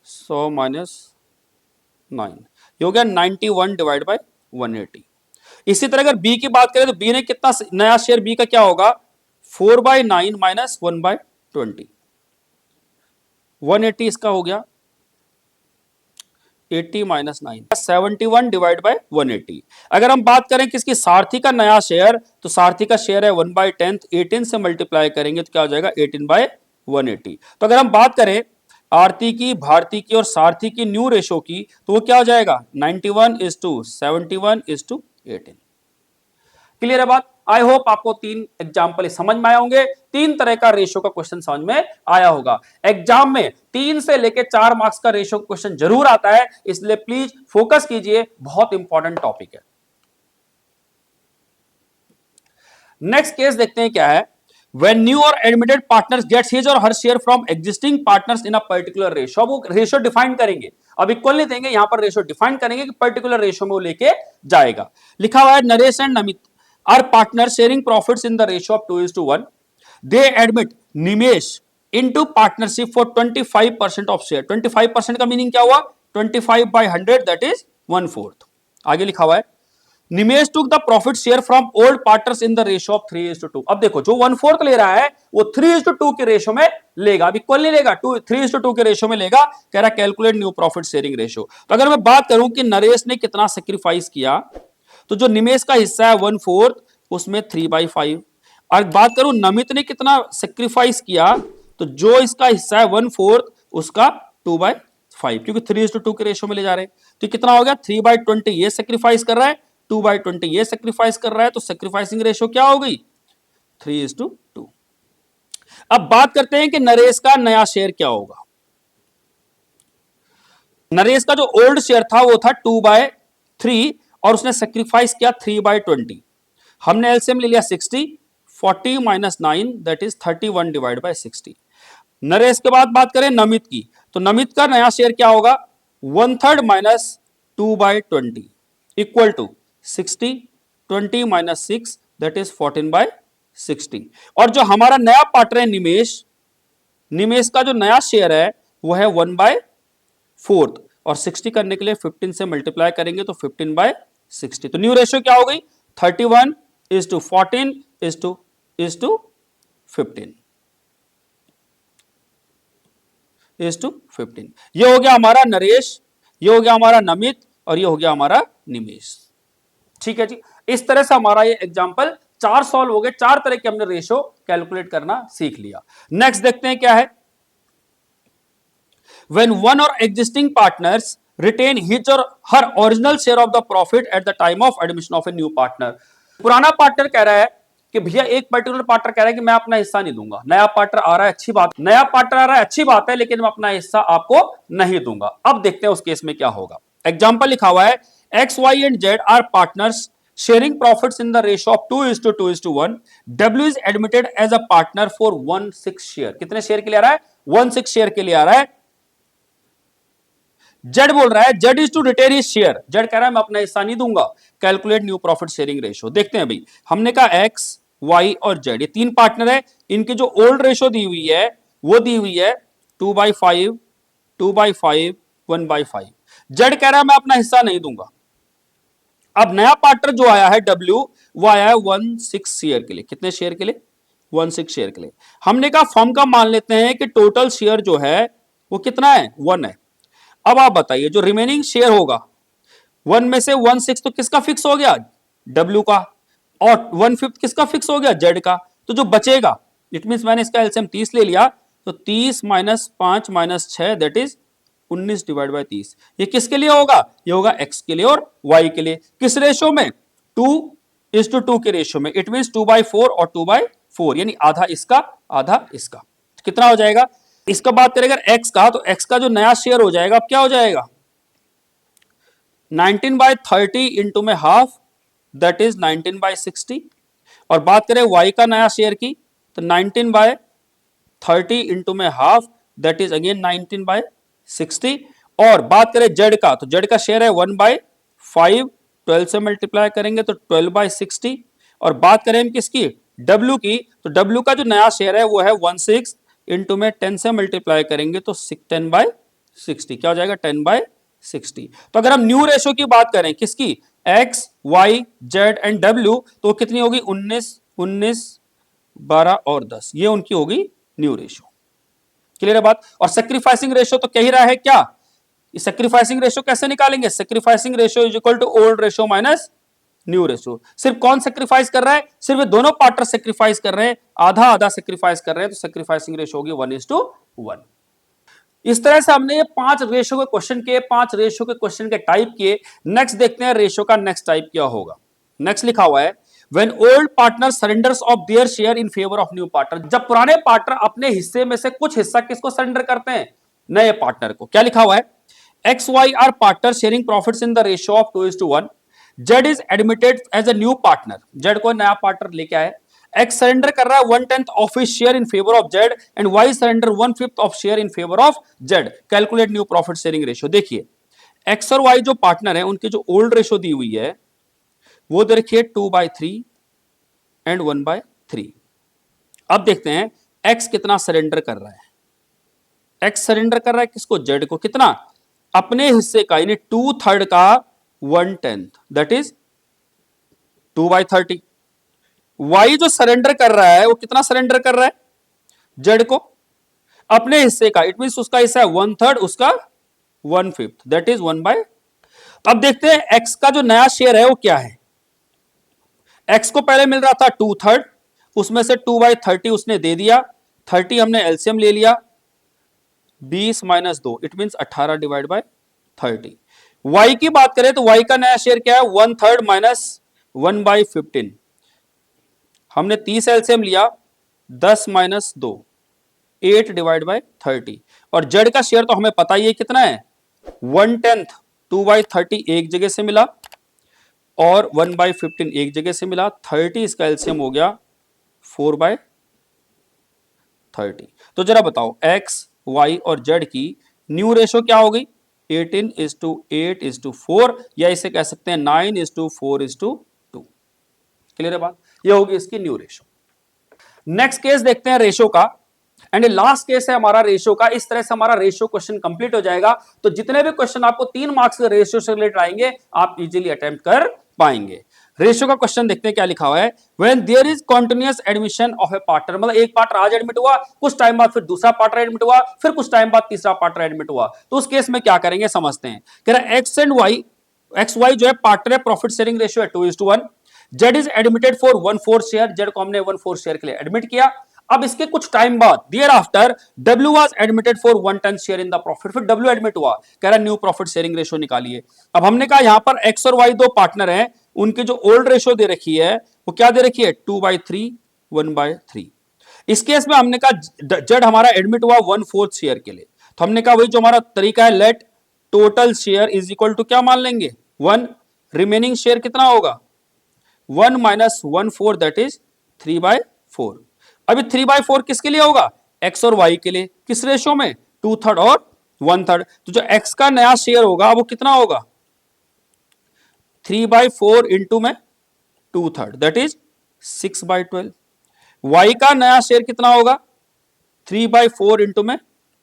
100 माइनस 9, ये हो गया 91 डिवाइड बाय 180। इसी तरह अगर बी की बात करें तो बी ने कितना नया शेयर? बी का क्या होगा? 4/9 माइनस 1/20, 180 इसका हो गया 80 माइनस 9, 71 डिवाइड बाय 180। अगर हम बात करें किसकी? सारथी का नया शेयर, तो सारथी का शेयर है 1/10, 18 से मल्टीप्लाई करेंगे तो क्या हो जाएगा? 18/180। तो अगर हम बात करें आरती की, भारती की और सारथी की न्यू रेशो की, तो वो क्या हो जाएगा? 91:71:18। क्लियर है बात? आई होप आपको तीन एग्जाम्पल समझ में आए होंगे। तीन तरह का रेशो का क्वेश्चन समझ में आया होगा। एग्जाम में 3 से लेके 4 मार्क्स का रेशो क्वेश्चन जरूर आता है, इसलिए प्लीज फोकस कीजिए, बहुत इंपॉर्टेंट टॉपिक है। नेक्स्ट केस देखते हैं क्या है। When new or admitted partners gets his or her share from existing partners in a particular ratio, अब वो रेशो डिफाइन करेंगे, अब इक्वल नहीं देंगे, यहां पर रेशो डिफाइन करेंगे कि पर्टिकुलर रेशो में वो लेके जाएगा। लिखा हुआ है Naresh and Namit are partner sharing profits in the ratio of 2:1। They admit Nimesh into partnership for 25% of share. 25% का मीनिंग क्या हुआ? 25/100 दैट इज 1/4। आगे लिखा हुआ है Nimesh took the profit share from old partners in the ratio of 3:2। अब देखो जो 1/4 ले रहा है वो 3:2 के रेशो में लेगा, अब इक्वल नहीं लेगा, 3:2 के रेशो में लेगा। कह रहा calculate new profit sharing ratio. तो अगर मैं बात करूं कि नरेश ने कितना सेक्रीफाइस किया, तो जो निमेश का हिस्सा है 1/4, उसमें 3/5। और बात करूं नमित ने कितना सेक्रीफाइस किया, तो जो इसका हिस्सा है 1/4 उसका 2/5, क्योंकि 3:2 के रेशो में ले जा रहे हैं। तो कितना हो गया? 3/20 ये सेक्रीफाइस कर रहा है, 2/20 ये सेक्रीफाइस कर रहा है, तो सेक्रीफाइसिंग रेशो क्या हो गई? 3:2। अब बात करते हैं कि नरेश का नया शेयर क्या होगा। नरेश का जो ओल्ड शेयर था वो था 2/3 और उसने सेक्रीफाइस किया 3/20। हमने एलसीएम ले लिया 60, 40 minus 9 that is 31 divide by 60। Naresh के बाद बात करें नमित की, तो नमित का नया शेयर क्या होगा? 1/3 minus 2/20 equal to 60, 20 minus 6 that is 14/60। और जो हमारा नया पार्टनर है निमेश, निमेश का जो नया शेयर है वो है 1/4 और 60 करने के लिए 15 से मल्टीप्लाई करेंगे तो 15/60। तो न्यू रेशियो क्या हो गई? 31:14:15 ये हो गया हमारा नरेश, ये हो गया हमारा नमित और ये हो गया हमारा निमेश। ठीक है जी। इस तरह से हमारा ये एग्जांपल 4 सॉल्व हो गए। 4 तरह के हमने रेशो कैलकुलेट करना सीख लिया। नेक्स्ट देखते हैं क्या है। When one or existing partners retain his or her original share of the profit at the time of admission of a new partner। पुराना पार्टनर कह रहा है कि भैया, एक पर्टिकुलर पार्टनर कह रहा है कि मैं अपना हिस्सा नहीं दूंगा। नया पार्टनर आ रहा है, अच्छी बात, नया पार्टनर आ रहा है, अच्छी बात है, लेकिन मैं अपना हिस्सा आपको नहीं दूंगा। अब देखते हैं उस केस में क्या होगा। एग्जाम्पल लिखा हुआ है X Y and Z are partners sharing profits in the ratio of 2:1. W is admitted as a partner for 1/6 share। कितने शेयर के लिए आ रहा है? 1/6 शेयर के लिए आ रहा है। जेड बोल रहा है Z is to retain his share. Z कह रहा है मैं अपना हिस्सा नहीं दूंगा। Calculate new profit sharing ratio. देखते हैं भाई, हमने कहा एक्स वाई और जेड ये तीन पार्टनर है। इनकी जो ओल्ड रेशियो दी हुई है वो दी हुई है 2/5, 2/5, 1/5। जेड कह रहा है मैं अपना हिस्सा नहीं दूंगा। अब नया पार्टनर जो आया है डब्ल्यू, वो आया है 1/6 शेयर के लिए। कितने शेयर के लिए? 1/6 शेयर के लिए। हमने कहा फर्म का मान लेते हैं कि टोटल शेयर जो है वो कितना है? 1 है। अब आप बताइए जो रिमेनिंग शेयर होगा 1 में से 1/6 तो किसका फिक्स हो गया? डब्ल्यू का। और 1/5 किसका फिक्स हो गया? जेड का। तो जो बचेगा, इट मीन मैंने इसका एलसीएम 30 ले लिया, तो 30 minus 5 minus 6 that is 19 divide by 30। ये किसके लिए होगा? ये होगा x के लिए और y के लिए। किस रेशो में? 2:2 के रेशो में। इट मीन 2/4 और 2/4, यानी आधा इसका आधा इसका। कितना हो जाएगा? इसका बात करें अगर x का, तो x का जो नया शेयर हो जाएगा, अब क्या हो जाएगा? 19/30 इंटू में हाफ, दैट इज 19/60। और बात करें y का नया शेयर की, तो 19/30 इंटू में हाफ, दैट इज अगेन 19/60। और बात करें z का, तो z का शेयर है 1/5, 12 से मल्टीप्लाई करेंगे तो 12/60। और बात करें हम किसकी? w की, तो w का जो नया शेयर है वो है 16 इंटू में 10 से मल्टीप्लाई करेंगे तो 10/60। क्या हो जाएगा? 10/60। तो अगर हम न्यू रेशो की बात करें, किसकी? x, y, z and w, तो कितनी होगी? 19, 19, 12 और 10। ये उनकी होगी न्यू रेशो। क्लियर है बात? और सेक्रीफाइसिंग रेशो तो कह ही रहा है क्या? सेक्रीफाइसिंग रेशो कैसे निकालेंगे? Sacrificing ratio is equal to old ratio minus new ratio. सिर्फ कौन सेक्रीफाइस कर रहा है? सिर्फ दोनों पार्टनर सेक्रीफाइस कर रहे हैं, आधा आधा सेक्रीफाइस कर रहे हैं, तो सेक्रीफाइसिंग रेशो होगी 1:1। इस तरह से हमने ये 5 रेशो के क्वेश्चन किए, 5 रेशो के क्वेश्चन के टाइप किए। नेक्स्ट देखते हैं रेशो का नेक्स्ट टाइप क्या होगा। नेक्स्ट लिखा हुआ है When old partner surrenders of their share in favor of new partner, जब पुराने पार्टनर अपने हिस्से में से कुछ हिस्सा किसको सरेंडर करते हैं? नए पार्टनर को। क्या लिखा हुआ है? X Y are partner sharing profits in the ratio of 2:1। Z is admitted as a new partner, Z को नया पार्टनर लेके आए। एक्स सरेंडर कर रहा है 1/10 of his share in favour of Z and Y surrender 1/5 of share in favour of Z. Calculate new profit sharing ratio. देखिए X और Y जो पार्टनर है उनकी जो ओल्ड रेशियो दी हुई है वो देखिए 2/3 एंड 1/3। अब देखते हैं एक्स कितना सरेंडर कर रहा है। एक्स सरेंडर कर रहा है किसको? जेड को। कितना? अपने हिस्से का, यानी 2/3 का 1/10, दैट इज 2/30। वाई जो सरेंडर कर रहा है वो कितना सरेंडर कर रहा है? जेड को अपने हिस्से का, इट मीन उसका हिस्सा है 1/3, उसका 1/5, दैट इज 1/। अब देखते हैं एक्स का जो नया शेयर है वो क्या है। एक्स को पहले मिल रहा था 2/3, उसमें से 2/30 उसने दे दिया, 30 हमने एलसीएम ले लिया, 20 - 2, it mean 18 divide by 30। Y की बात करें तो वाई का नया शेयर क्या है? 1/3 माइनस 1/15। हमने 30 एलसीएम लिया, 10 - 2, 8 डिवाइड बाय 30। और जेड का शेयर तो हमें पता ही है कितना है? 1/10, 2/30 एक जगह से मिला और 1/15 एक जगह से मिला, 30 इसका एलसीएम हो गया 4/30। तो जरा बताओ एक्स, वाई और जेड की न्यू रेशो क्या हो गई? 18:8:4, या इसे कह सकते हैं 9:4:2। क्लियर है बात? ये होगी इसकी न्यू रेशो। नेक्स्ट केस देखते हैं रेशो का, एंड लास्ट केस है हमारा रेशो का। इस तरह से हमारा रेशो क्वेश्चन कंप्लीट हो जाएगा। तो जितने भी क्वेश्चन आपको 3 मार्क्स के रेशो से रिलेटेड आएंगे आप इजीली अटेम्प्ट कर पाएंगे। रेशो का क्वेश्चन देखते हैं क्या लिखा हुआ है। When there is continuous admission of a partner, मतलब एक पार्टनर आज एडमिट हुआ, कुछ टाइम बाद फिर दूसरा पार्टनर एडमिट हुआ, फिर कुछ टाइम बाद तीसरा पार्टनर एडमिट हुआ, तो उस केस में क्या करेंगे समझते हैं। कह रहा है X and Y, X Y जो है पार्टनर है, प्रॉफिट शेयरिंग रेशियो है 2:1। Z is admitted for 1/4 share, Z को हमने 1/4 शेयर के लिए एडमिट किया। अब इसके कुछ टाइम बाद thereafter W was admitted for 1/10 share in the profit, फिर W एडमिट हुआ। कह रहा न्यू प्रॉफिट शेयरिंग रेशियो निकालिए। अब हमने कहा यहां पर X और Y दो पार्टनर हैं, उनकी जो ओल्ड रेशियो दे रखी है वो क्या दे रखी है? 2/3, 1/3। इस केस में हमने कहा जेड हमारा एडमिट हुआ 1/4 शेयर के लिए, तो हमने कहा वही जो हमारा तरीका है, let total share is equal to क्या मान लेंगे? 1। रिमेनिंग शेयर कितना होगा? 1 - 1/4, दैट इज 3/4। अभी 3/4 किसके लिए होगा? एक्स और वाई के लिए। किस रेशियो में? 2/3 और 1/3। तो जो एक्स का नया शेयर होगा वो कितना होगा? 3/4 इंटू में 2/3, दैट इज 6/12। वाई का नया शेयर कितना होगा? 3/4 इंटू में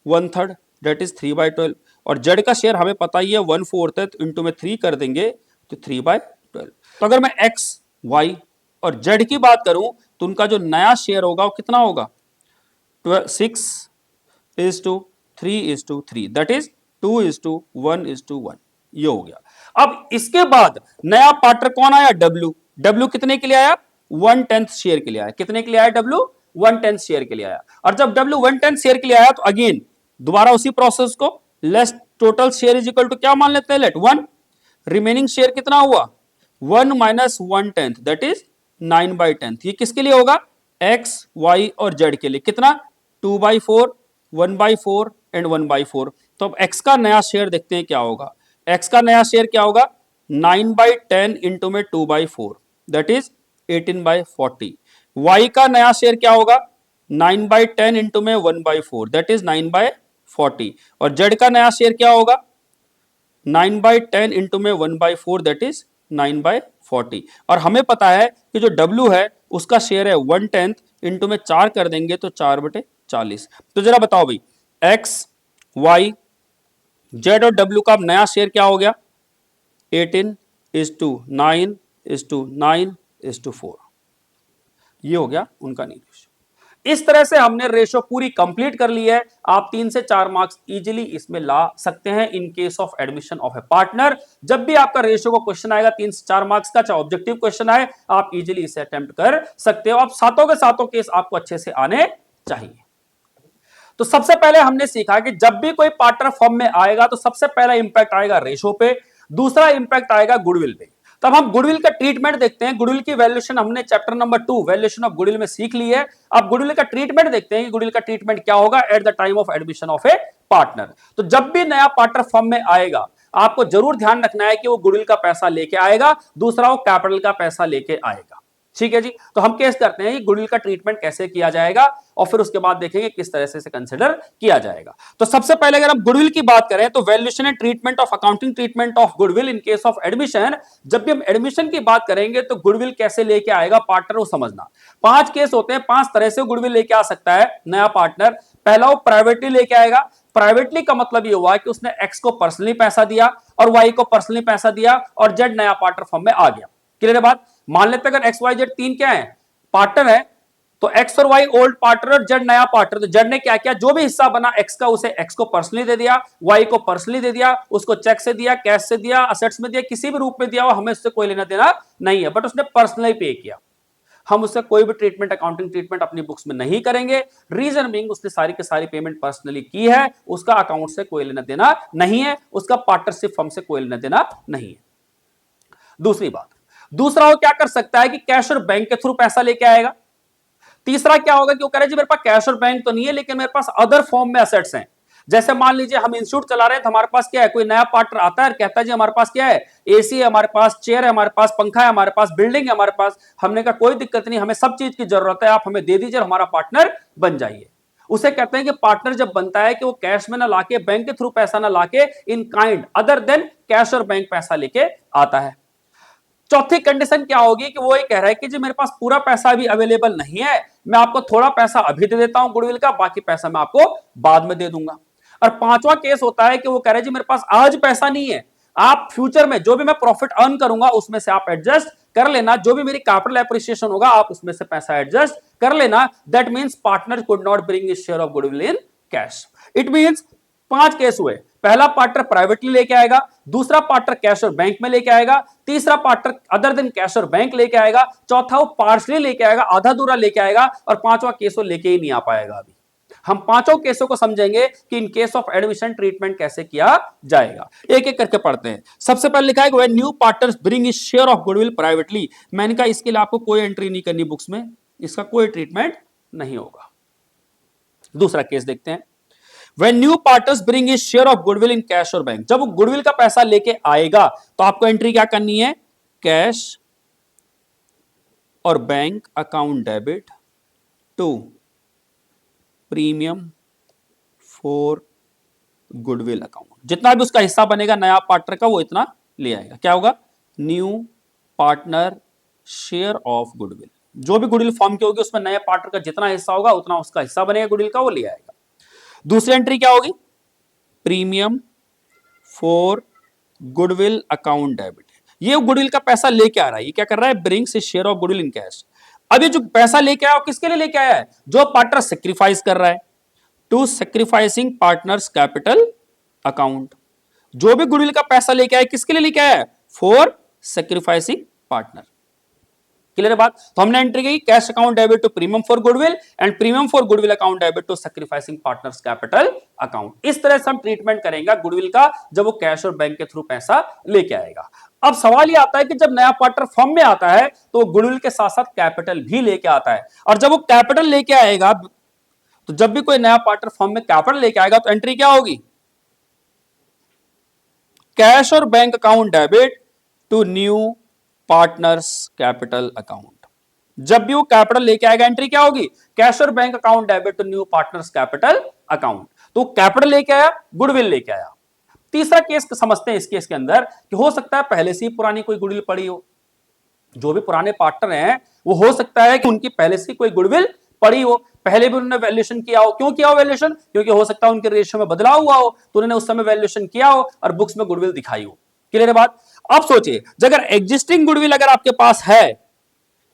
1/3, दैट इज 3/12। और जेड का शेयर हमें पता ही है 1/4 है, तो इंटू में 3 कर देंगे तो 3/12। तो अगर मैं एक्स, वाई और जेड की बात करूं तो उनका जो नया शेयर होगा वो कितना होगा? 6:3:3, दैट इज 2:1:1। ये हो गया। अब इसके बाद नया पार्टनर कौन आया? डब्ल्यू। डब्ल्यू कितने के लिए आया? 1/10 शेयर के लिए आया। कितने के लिए आया डब्ल्यू? 1/10 शेयर के लिए आया। और जब डब्ल्यू 1/10 शेयर के लिए आया तो अगेन दोबारा उसी प्रोसेस को, let's total share is equal to क्या मान लेते हैं, लेट 1, रिमेनिंग शेयर कितना हुआ 1 माइनस 1/10 दैट इज 9/10। ये किसके लिए होगा, x y और z के लिए, कितना 2/4, 1/4 एंड 1/4। तो अब x का नया शेयर देखते हैं क्या होगा, x का नया शेयर क्या होगा 9/10 इंटू में 2/4 दैट इज 18/40। y का नया शेयर क्या होगा 9/10 इंटू में 1/4 दैट इज 9/40। और z का नया शेयर क्या होगा 9/10 इंटू में 1/4 दैट इज 9/40। और हमें पता है कि जो W है उसका शेयर है 1/10 इंटू में 4 कर देंगे तो 4/40। तो जरा बताओ भाई x y z और W का अब नया शेयर क्या हो गया 18:9:9:4। ये हो गया उनका न्यू रेशो। इस तरह से हमने रेशो पूरी कंप्लीट कर ली है। आप 3 से 4 मार्क्स इजीली इसमें ला सकते हैं इन case of admission of a partner. जब भी आपका रेशो का क्वेश्चन आएगा 3 से 4 मार्क्स का, चाहे ऑब्जेक्टिव क्वेश्चन आए, आप इजीली इसे अटेम्प्ट कर सकते हो। आप सातों के सातों केस आपको अच्छे से आने चाहिए। तो सबसे पहले हमने सीखा कि जब भी कोई पार्टनर फॉर्म में आएगा तो सबसे पहला इंपैक्ट आएगा रेशो पे, दूसरा इंपैक्ट आएगा गुडविल पे। तब हम गुडविल का ट्रीटमेंट देखते हैं। गुडविल की वैल्यूएशन हमने chapter number 2 valuation of goodwill में सीख ली है। अब गुडविल का ट्रीटमेंट देखते हैं कि गुडविल का ट्रीटमेंट क्या होगा eight the time of admission of a partner. तो जब भी नया पार्टनर फॉर्म में आएगा आपको जरूर ध्यान रखना है कि वो गुडविल का पैसा लेके आएगा, दूसरा वो कैपिटल का पैसा लेके आएगा। ठीक है जी। तो हम केस करते हैं कि गुडविल का ट्रीटमेंट कैसे किया जाएगा और फिर उसके बाद देखेंगे किस तरह से इसे कंसिडर किया जाएगा। तो सबसे पहले अगर हम गुडविल की बात करें तो valuation and treatment of accounting treatment of goodwill in case of admission. जब भी हम एडमिशन की बात करेंगे तो गुडविल कैसे लेके आएगा पार्टनर वो समझना। 5 केस होते हैं, 5 तरह से गुडविल लेके आ सकता है नया पार्टनर। पहला वो प्राइवेटली लेके आएगा। प्राइवेटली का मतलब ये हुआ कि उसने एक्स को पर्सनली पैसा दिया और वाई को पर्सनली पैसा दिया और जेड नया पार्टनर फॉर्म में आ गया। क्लियर है बात। मान लेते हैं अगर एक्स वाई जेड 3 क्या है पार्टनर है, तो एक्स और वाई ओल्ड पार्टनर और जेड नया पार्टनर। तो जेड ने क्या किया, जो भी हिस्सा बना एक्स का उसे एक्स को पर्सनली दे दिया, वाई को पर्सनली दे दिया, उसको चेक से दिया, कैश से दिया, असेट्स में दिया, किसी भी रूप में दिया, हमें उससे कोई लेना देना नहीं है, बट उसने पर्सनली पे किया। हम उससे कोई भी ट्रीटमेंट अकाउंटिंग ट्रीटमेंट अपनी बुक्स में नहीं करेंगे। रीजन बीइंग उसने सारी की सारी पेमेंट पर्सनली की है, उसका अकाउंट से कोई लेना देना नहीं है, उसका पार्टनरशिप फर्म से कोई लेना देना नहीं है। दूसरी बात, दूसरा वो क्या कर सकता है कि कैश और बैंक के थ्रू पैसा लेके आएगा। तीसरा क्या होगा कि वो कह रहे जी मेरे पास कैश और बैंक तो नहीं है लेकिन मेरे पास अदर फॉर्म में असेट्स हैं। जैसे मान लीजिए हम इंस्टीट्यूट चला रहे हैं तो हमारे पास क्या है, कोई नया पार्टनर आता है और कहता है जी हमारे पास क्या है, एसी है, हमारे पास चेयर है, हमारे पास पंखा है, हमारे पास बिल्डिंग है, हमारे पास। हमने कहा कोई दिक्कत नहीं, हमें सब चीज की जरूरत है, आप हमें दे दीजिए, हमारा पार्टनर बन जाइए। उसे कहते हैं कि पार्टनर जब बनता है कि वो कैश में ना लाके, बैंक के थ्रू पैसा ना लाके, in kind other than cash और बैंक पैसा लेके आता है। चौथी कंडीशन क्या होगी कि वो ये कह रहा है कि जी मेरे पास पूरा पैसा अभी अवेलेबल नहीं है, मैं आपको थोड़ा पैसा अभी दे देता हूं गुडविल का, बाकी पैसा मैं आपको बाद में दे दूंगा। और पांचवा केस होता है कि वो कह रहे हैं जी मेरे पास आज पैसा नहीं है, आप फ्यूचर में जो भी मैं प्रॉफिट अर्न करूंगा उसमें से आप एडजस्ट कर लेना, जो भी मेरी कैपिटल एप्रिसिएशन होगा आप उसमें से पैसा एडजस्ट कर लेना। That means partner could not bring his share of goodwill in cash. It means 5 case हुए। पहला पार्टनर प्राइवेटली लेके आएगा, दूसरा पार्टनर कैश और बैंक में लेके आएगा, तीसरा पार्टनर अदर देन कैश और बैंक लेके आएगा, चौथा वो पार्शली लेके आएगा, आधा दूरा लेके आएगा, और पांचवा केस वो लेके ही नहीं आ पाएगा। अभी हम पांचों केसों को समझेंगे कि इन केस ऑफ एडमिशन ट्रीटमेंट कैसे किया जाएगा। एक एक करके पढ़ते हैं। सबसे पहले लिखा है when new partners bring his share of goodwill privately. मैंने कहा इसके लिए आपको कोई एंट्री नहीं करनी बुक्स में, इसका कोई ट्रीटमेंट नहीं होगा। दूसरा केस देखते हैं। When new partners bring his share of goodwill in cash और बैंक, जब वो गुडविल का पैसा लेके आएगा तो आपको एंट्री क्या करनी है, कैश और bank account debit to premium for goodwill account. जितना भी उसका हिस्सा बनेगा नया पार्टनर का वो इतना ले आएगा। क्या होगा, new partner share of goodwill. जो भी गुडविल फॉर्म की होगी उसमें नए पार्टनर का जितना हिस्सा होगा उतना उसका हिस्सा बनेगा गुडविल का, वो ले आएगा। दूसरी एंट्री क्या होगी, premium for goodwill account debit. ये गुडविल का पैसा लेके आ रहा है, ये क्या कर रहा है, brings his share of goodwill in cash. अब ये जो पैसा लेके आया किसके लिए लेके आया है, जो पार्टनर सेक्रीफाइस कर रहा है, to sacrificing partners capital account. जो भी गुडविल का पैसा लेके आया किसके लिए लेके आया है, फॉर सेक्रीफाइसिंग पार्टनर। क्लियर है बात। तो हमने एंट्री की cash account debit to premium for goodwill and premium for goodwill account debit to sacrificing partners capital account. इस तरह से हम ट्रीटमेंट करेंगे गुडविल का जब वो कैश और बैंक के थ्रू पैसा लेके आएगा। अब सवाल ये आता है कि जब नया पार्टनर फर्म में आता है तो वो गुडविल के साथ साथ कैपिटल भी लेके आता है, और जब वो कैपिटल लेके आएगा तो जब भी कोई नया पार्टनर फर्म में कैपिटल लेके आएगा तो एंट्री क्या होगी, कैश और bank account debit to new partners capital account. जब भी वो कैपिटल लेके आएगा एंट्री क्या होगी, कैश और bank account debit to new partners capital account. तो कैपिटल लेके आया, गुडविल लेके आया। तीसरा केस समझते हैं इस केस के अंदर कि हो सकता है पहले से ही पुरानी कोई गुडविल पड़ी हो, जो भी पुराने पार्टनर हैं वो हो सकता है कि उनकी पहले से कोई गुडविल पड़ी हो, पहले भी उन्होंने वैल्यूएशन किया हो। क्यों किया हो वैल्यूएशन, क्योंकि हो सकता है उनके रेशियो में बदलाव हुआ हो तो उन्होंने उस समय वैल्यूएशन किया हो और बुक्स में गुडविल दिखाई हो। क्लियर है बात। अब सोचिए अगर एग्जिस्टिंग गुडविल अगर आपके पास है,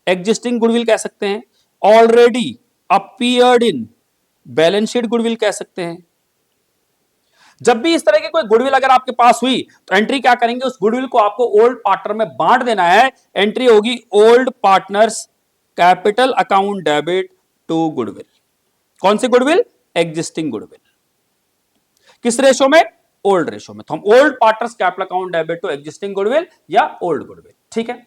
एग्जिस्टिंग गुडविल कह सकते हैं, already appeared in balance sheet goodwill कह सकते हैं। जब भी इस तरह की कोई गुडविल अगर आपके पास हुई तो एंट्री क्या करेंगे, उस गुडविल को आपको ओल्ड पार्टनर में बांट देना है। एंट्री होगी old partners capital account debit to goodwill. कौन सी गुडविल, एग्जिस्टिंग गुडविल। किस रेशो में, ओल्ड रेशो में। तो हम old partners capital account debit to existing goodwill या ओल्ड गुडविल। ठीक है।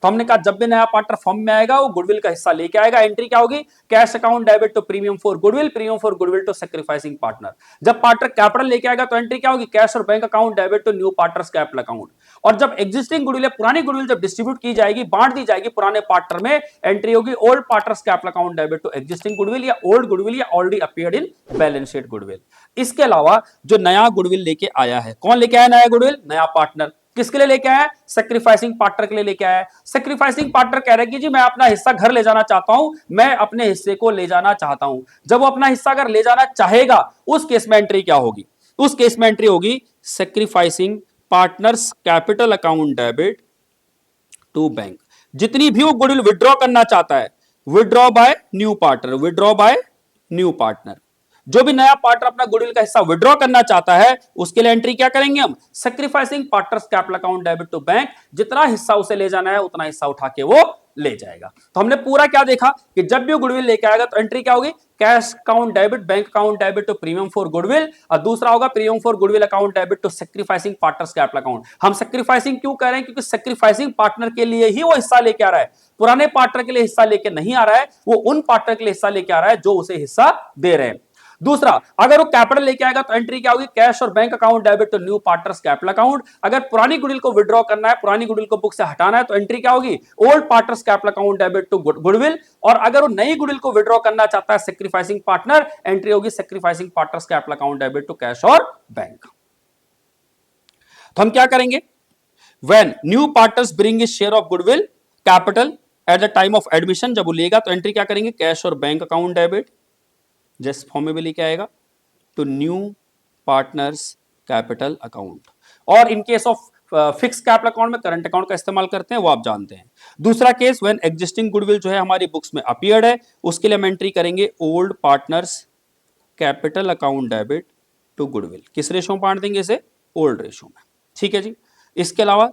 तो हमने कहा जब भी नया पार्टनर फर्म में आएगा वो गुडविल का हिस्सा लेके आएगा। एंट्री क्या होगी, cash account debit to premium for goodwill, premium for goodwill to sacrificing partner. जब पार्टनर कैपिटल लेके आएगा तो एंट्री क्या होगी, कैश और bank account debit to new partners capital account. और जब एग्जिस्टिंग गुडविल पुरानी गुडविल जब डिस्ट्रीब्यूट की जाएगी, बांट दी जाएगी पुराने पार्टनर में, एंट्री होगी old partners capital account debit to existing goodwill या ओल्ड गुडविल या already appeared in balance sheet goodwill. इसके अलावा जो नया गुडविल लेके आया है, कौन लेके आया नया गुडविल, नया पार्टनर। किसके लिए लेके आया, सैक्रिफाइसिंग पार्टनर के लिए लेके आया। सैक्रिफाइसिंग पार्टनर कह रहे हैं कि जी मैं अपना हिस्सा घर ले जाना चाहता हूं, मैं अपने हिस्से को ले जाना चाहता हूं। जब वो अपना हिस्सा अगर ले जाना चाहेगा उस केस में एंट्री क्या होगी, उस केस में एंट्री होगी sacrificing partners capital account debit to bank. जितनी भी वो गुडविल विड्रॉ करना चाहता है, withdraw by new partner, withdraw by new partner. जो भी नया पार्टनर अपना गुडविल का हिस्सा विड्रॉ करना चाहता है उसके लिए एंट्री क्या करेंगे हम, sacrificing partners capital account debit to bank. जितना हिस्सा उसे ले जाना है उतना हिस्सा उठा के वो ले जाएगा। तो हमने पूरा क्या देखा कि जब भी गुडविल लेके आएगा तो एंट्री क्या होगी, cash account debit, bank account debit to premium for goodwill, और दूसरा होगा premium for goodwill account debit to sacrificing partners capital account. हम सैक्रिफाइसिंग क्यों कह रहे हैं, क्योंकि सैक्रिफाइसिंग पार्टनर के लिए ही वो हिस्सा लेके आ रहा है, पुराने पार्टनर के लिए हिस्सा लेके नहीं आ रहा है, वो उन पार्टनर के लिए हिस्सा लेके आ रहा है जो उसे हिस्सा दे रहे हैं। दूसरा, अगर वो कैपिटल लेके आएगा तो एंट्री क्या होगी, कैश और bank account debit to new partners capital account. अगर पुरानी गुडविल को विड्रॉ करना है, पुरानी गुडविल को बुक से हटाना है तो एंट्री क्या होगी, old partners capital account debit to goodwill. और अगर वो नई गुडविल को विड्रॉ करना चाहता है सैक्रिफाइसिंग पार्टनर, एंट्री होगी sacrificing partners capital account debit to cash और बैंक। तो हम क्या करेंगे, when new partners bring his share of goodwill capital at the time of admission, जब वो लेगा तो एंट्री क्या करेंगे, कैश और बैंक अकाउंट डेबिट, जिस फॉर्म में भी लेके आएगा, to new partners capital account. और in case of fix capital account में करंट अकाउंट का इस्तेमाल करते हैं, वो आप जानते हैं। दूसरा केस, व्हेन एग्जिस्टिंग गुडविल जो है हमारी बुक्स में अपीयर्ड है, उसके लिए हम एंट्री करेंगे old partners capital account debit to goodwill. किस रेशो में बांट देंगे इसे, ओल्ड रेशो में। ठीक है जी। इसके अलावा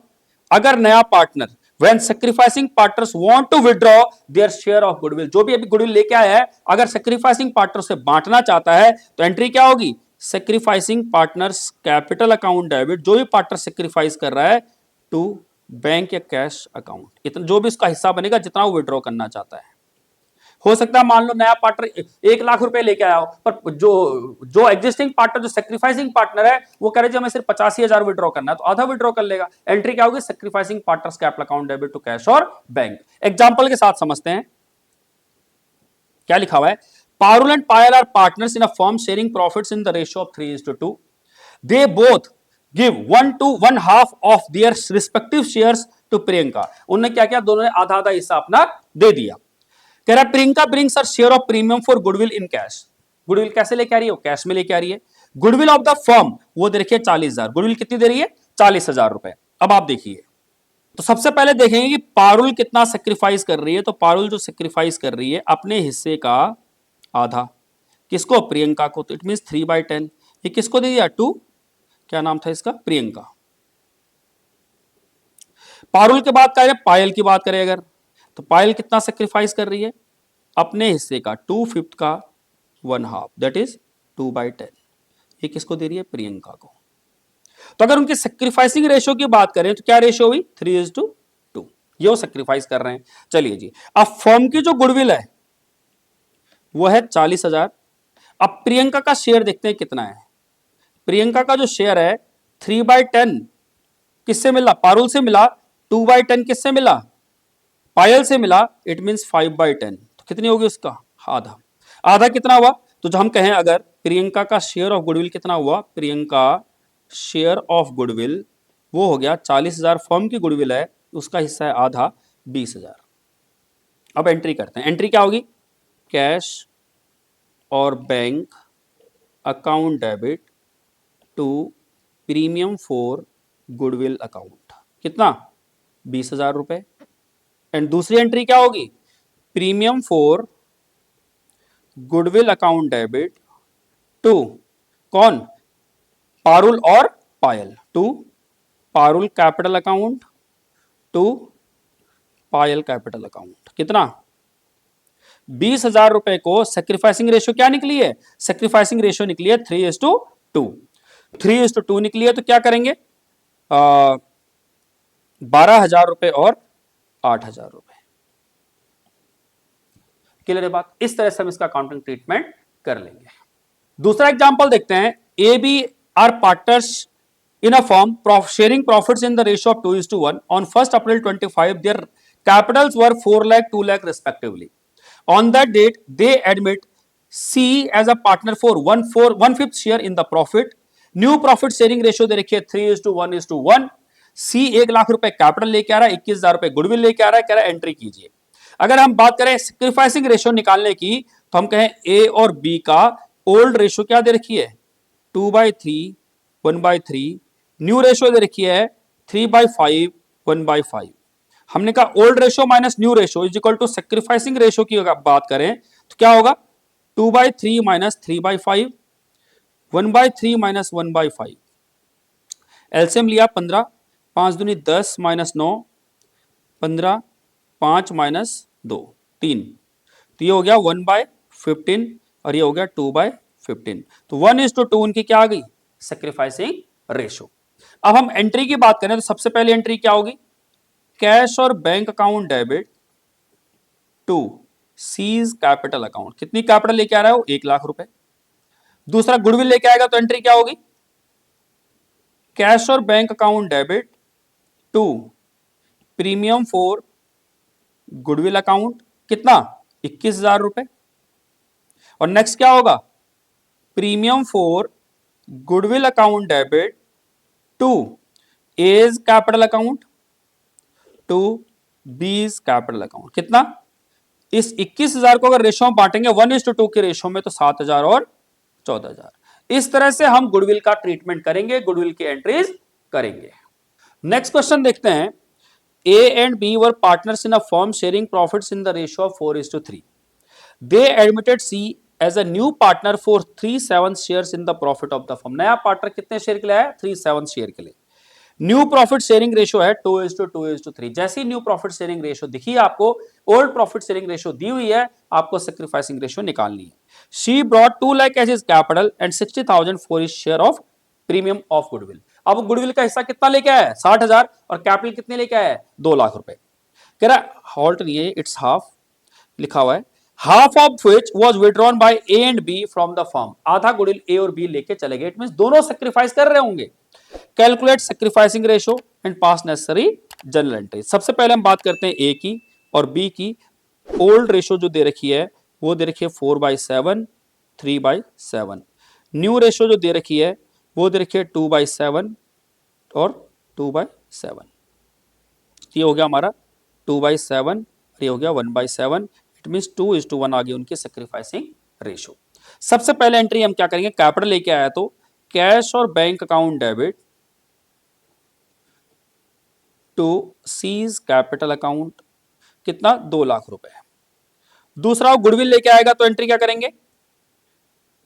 अगर नया partner, when sacrificing partners want to withdraw their share of goodwill, जो भी अभी गुडविल लेके आया है अगर sacrificing partner से बांटना चाहता है तो एंट्री क्या होगी, sacrificing partners capital account debit, जो भी पार्टनर सेक्रीफाइस कर रहा है, टू बैंक या कैश अकाउंट। इतना जो भी उसका हिस्सा बनेगा जितना वो विड्रॉ करना चाहता है। हो सकता है मान लो नया पार्टनर 1 लाख रुपए लेके आया हो, पर जो एग्जिस्टिंग पार्टनर, जो सैक्रिफाइसिंग पार्टनर है, वो कह रहे हमें सिर्फ 85,000 विड्रॉ करना है तो आधा विड्रॉ कर लेगा। एंट्री क्या होगी, sacrificing partners capital account debit to cash और बैंक। एग्जांपल के साथ समझते हैं क्या लिखा हुआ है। Parul and Payal are partners in a firm sharing profits in the ratio of 3:2। They both give 1 to 1/2 of their respective shares to Priyanka. उन्होंने क्या किया, दोनों ने आधा आधा हिस्सा अपना दे दिया। कह रहा Priyanka brings her share of premium for goodwill in cash. Goodwill कैसे लेके आ रही है, वो कैश में लेके आ रही है। गुडविल ऑफ द फर्म वो दे रखी है 40,000। गुडविल कितनी दे रही है, 40,000 रुपए। अब आप देखिए, तो सबसे पहले देखेंगे कि पारुल कितना सेक्रीफाइस कर रही है। तो पारुल जो सेक्रीफाइस कर रही है अपने हिस्से का आधा, किसको, प्रियंका को। तो इट मीन 3/10। ये किसको दे दिया, टू, क्या नाम था इसका, प्रियंका। पारुल की बात करें, पायल की बात करें, अगर तो पायल कितना सेक्रीफाइस कर रही है? अपने हिस्से का 2/5 का 1/2, दैट इज 2/10। ये किसको दे रही है? प्रियंका को। तो अगर उनके सेक्रीफाइसिंग रेशियो की बात करें तो क्या रेशियो हुई? 3:2। ये वो सेक्रीफाइस कर रहे हैं। चलिए जी, अब फर्म की जो गुडविल है वो है 40,000। अब प्रियंका का शेयर देखते हैं कितना है। प्रियंका का जो शेयर है 3/10 किससे मिला? पारुल से मिला। 2/10 किससे मिला? पायल से मिला। It mean 5/10। तो कितनी होगी उसका? आधा। आधा कितना हुआ? तो जो हम कहें अगर प्रियंका का शेयर ऑफ गुडविल कितना हुआ? प्रियंका शेयर ऑफ गुडविल वो हो गया 40,000। फर्म की गुडविल है, उसका हिस्सा है आधा, 20,000। अब एंट्री करते हैं। एंट्री क्या होगी? कैश और bank account debit to premium for goodwill account. कितना? 20,000 रुपए। एंड दूसरी एंट्री क्या होगी? Premium for goodwill account debit to कौन? पारुल और Payal. To Parul capital account to Payal capital account. कितना? 20,000 रुपए को सेक्रीफाइसिंग रेशियो क्या निकली है? सेक्रीफाइसिंग रेशियो निकली है 3:2। 3:2 निकली है तो क्या करेंगे? 12,000 रुपए और 8,000 रुपए। क्लियर है बात? इस तरह से हम इसका अकाउंटिंग ट्रीटमेंट कर लेंगे। दूसरा एग्जांपल देखते हैं। A B are partners in a firm sharing profits in the ratio of 2:1. On 1st April 25 their capitals were 4 lakh 2 lakh respectively. On that date they admit C as a partner for 1/5 share in the profit. New profit sharing ratio दे रखी है 3:1:1। C 1 lakh रुपए capital लेके आ रहा है, 21,000 रुपए goodwill लेके आ रहा है, कह रहा है एंट्री कीजिए। अगर हम बात करें सेक्रीफाइसिंग रेशियो निकालने की तो हम कहें ए और बी का ओल्ड रेशियो क्या दे रखी है? 2/3 1/3। न्यू रेशियो दे रखी है 3/5 1/5। हमने कहा old ratio minus new ratio is equal to sacrificing ratio की अगर बात करें तो क्या होगा? 2/3 माइनस 3/5 1/3 माइनस 1/5। एलसीएम लिया 15, 5 दूनी 10 माइनस 9 15, 5 माइनस 2 3। तो ये हो गया 1/15 और ये हो गया 2/15। तो 1:2 उनकी क्या आ गई? Sacrificing ratio. अब हम एंट्री की बात करें तो सबसे पहली एंट्री क्या होगी? कैश और bank account debit to C's capital account. कितनी कैपिटल लेके आ रहा है वो? 1 लाख रुपए। दूसरा गुडविल लेके आएगा तो एंट्री क्या होगी? कैश और bank account debit to premium for goodwill account. कितना? 21,000 रुपए। और नेक्स्ट क्या होगा? Premium for goodwill account debit to A's capital account to B's capital account. कितना? इस 21,000 को अगर रेशो में बांटेंगे 1:2 के रेशो में तो 7,000 और 14,000। इस तरह से हम गुडविल का ट्रीटमेंट करेंगे, गुडविल की एंट्रीज करेंगे। नेक्स्ट क्वेश्चन देखते हैं। A and B were partners in a firm sharing profits in the ratio of 4:3। They admitted C as a new partner for 3/7 shares in the profit of the firm. नया partner कितने share के लिए है? 3/7 share के लिए। New profit sharing ratio है 2:2:3। जैसी new profit sharing ratio दिखी आपको, ओल्ड प्रॉफिट शेयरिंग रेशियो दी हुई है, आपको सेक्रीफाइसिंग रेशियो निकालनी है। She brought 2 lakh as his capital and 60,000 for his share of premium of goodwill. अब गुडविल का हिस्सा कितना लेके आया है? 60,000। और कैपिटल कितने लेके आया है? 2 लाख रुपए। कह रहा हॉल्ट नहीं है, इट्स हाफ लिखा हुआ है। Half of which was withdrawn by A and B from the firm. आधा गुडविल ए और बी लेके चले गए। इट मींस दोनों सेक्रीफाइस कर रहे होंगे। Calculate sacrificing ratio and pass necessary general entry. सबसे पहले हम बात करते हैं ए की और बी की। ओल्ड रेशियो जो दे रखी है वो दे रखी है 4/7 3/7। न्यू रेशियो जो दे रखी है वो दे रखी है 2/7 और 2/7। ये हो गया हमारा 2/7 और ये हो गया 1/7। इट मीन 2:1 आ गई उनकी सेक्रीफाइसिंग रेशियो। सबसे पहले एंट्री हम क्या करेंगे? कैपिटल लेके आया तो कैश और bank account debit to C's capital account. कितना? 2 लाख रुपए। दूसरा गुडविल लेके आएगा तो एंट्री क्या करेंगे?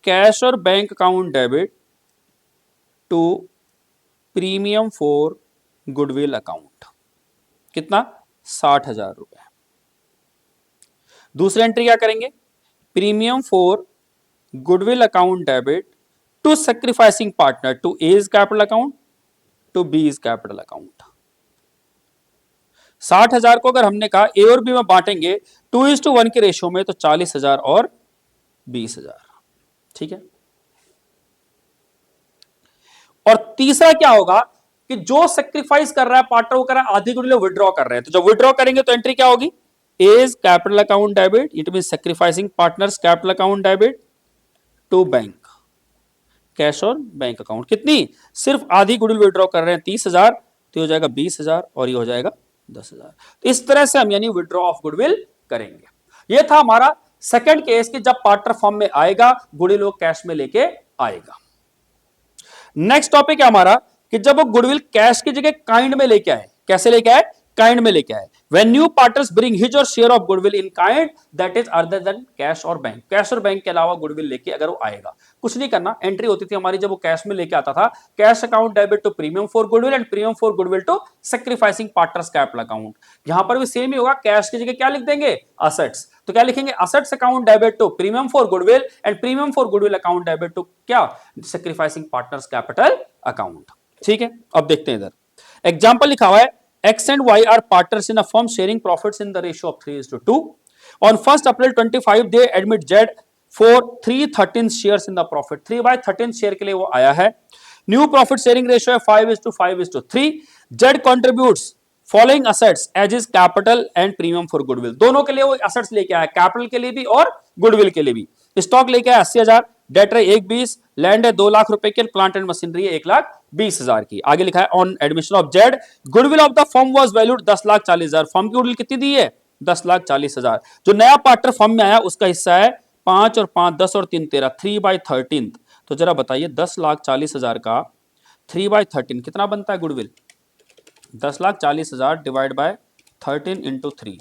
कैश और bank account debit to premium for goodwill account. कितना? 60,000 रुपए। दूसरी एंट्री क्या करेंगे, premium for goodwill account debit to sacrificing partner, to A is capital account, to B is capital account. 60,000 को अगर हमने कहा ए और बी में बांटेंगे 2:1 के रेशियो में, तो 40,000 और 20,000। ठीक है। और तीसरा क्या होगा कि जो सेक्रीफाइस कर रहा है पार्टनर, वो कर रहा है आधी गुडविल विड्रॉ कर रहे हैं, तो जब विड्रॉ करेंगे तो एंट्री क्या होगी, A's capital account debit, it mean sacrificing partners capital account debit to bank, cash और बैंक अकाउंट। कितनी, सिर्फ आधी गुडविल विड्रॉ कर रहे हैं 30,000, तो हो जाएगा 20,000 और ये हो जाएगा 10,000। तो इस तरह से हम यानी विड्रॉ ऑफ गुडविल करेंगे। ये था हमारा सेकंड केस कि जब पार्टनर फॉर्म में आएगा, गुडविल वो कैश में लेके आएगा। नेक्स्ट टॉपिक है हमारा कि जब वो गुडविल कैश की जगह काइंड में लेके आए। कैसे लेके आए, काइंड में लेके आए। When new partners bring his और share of goodwill in kind that is other than cash और बैंक। कैश और बैंक के अलावा गुडविल लेके अगर वो आएगा, कुछ नहीं करना, एंट्री होती थी हमारी जब वो कैश में लेके आता था, cash account debit to premium for goodwill and premium for goodwill to sacrificing partners capital account. यहां पर भी सेम ही होगा, कैश की जगह क्या लिख देंगे, असेट्स। तो क्या लिखेंगे, assets account debit to premium for goodwill and premium for goodwill account debit to क्या, सेक्रीफाइसिंग पार्टनर्स कैपिटल अकाउंट। ठीक है। अब देखते हैं इधर एग्जांपल लिखा हुआ है, X and Y are partners in a firm sharing profits in the ratio of 3:2. On 1st April 25, they admit Z for 3/13 shares in the profit. 3/13 share के लिए वो आया है। न्यू प्रॉफिट शेयरिंग रेशियो है 5:5:3. Z contributes following assets as is capital and premium for goodwill. दोनों के लिए वो असेट्स लेके आया, कैपिटल के लिए भी और गुडविल के लिए भी। स्टॉक लेके आया 80,000, डेटर 1,20,000, लैंड है 2 लाख रुपए की, प्लांट एंड मशीनरी है 1,20,000 की। आगे लिखा है on admission of Z goodwill of the firm was valued 10,40,000। Firm की गुडविल कितनी दी है, 10,40,000। जो नया पार्टनर फर्म में आया उसका हिस्सा है 5 और 5 10 और 3 13, 3/13। तो जरा बताइए 10,40,000 का 3/13 कितना बनता है गुडविल, 10,40,000 डिवाइड बाय 13 इंटू 3,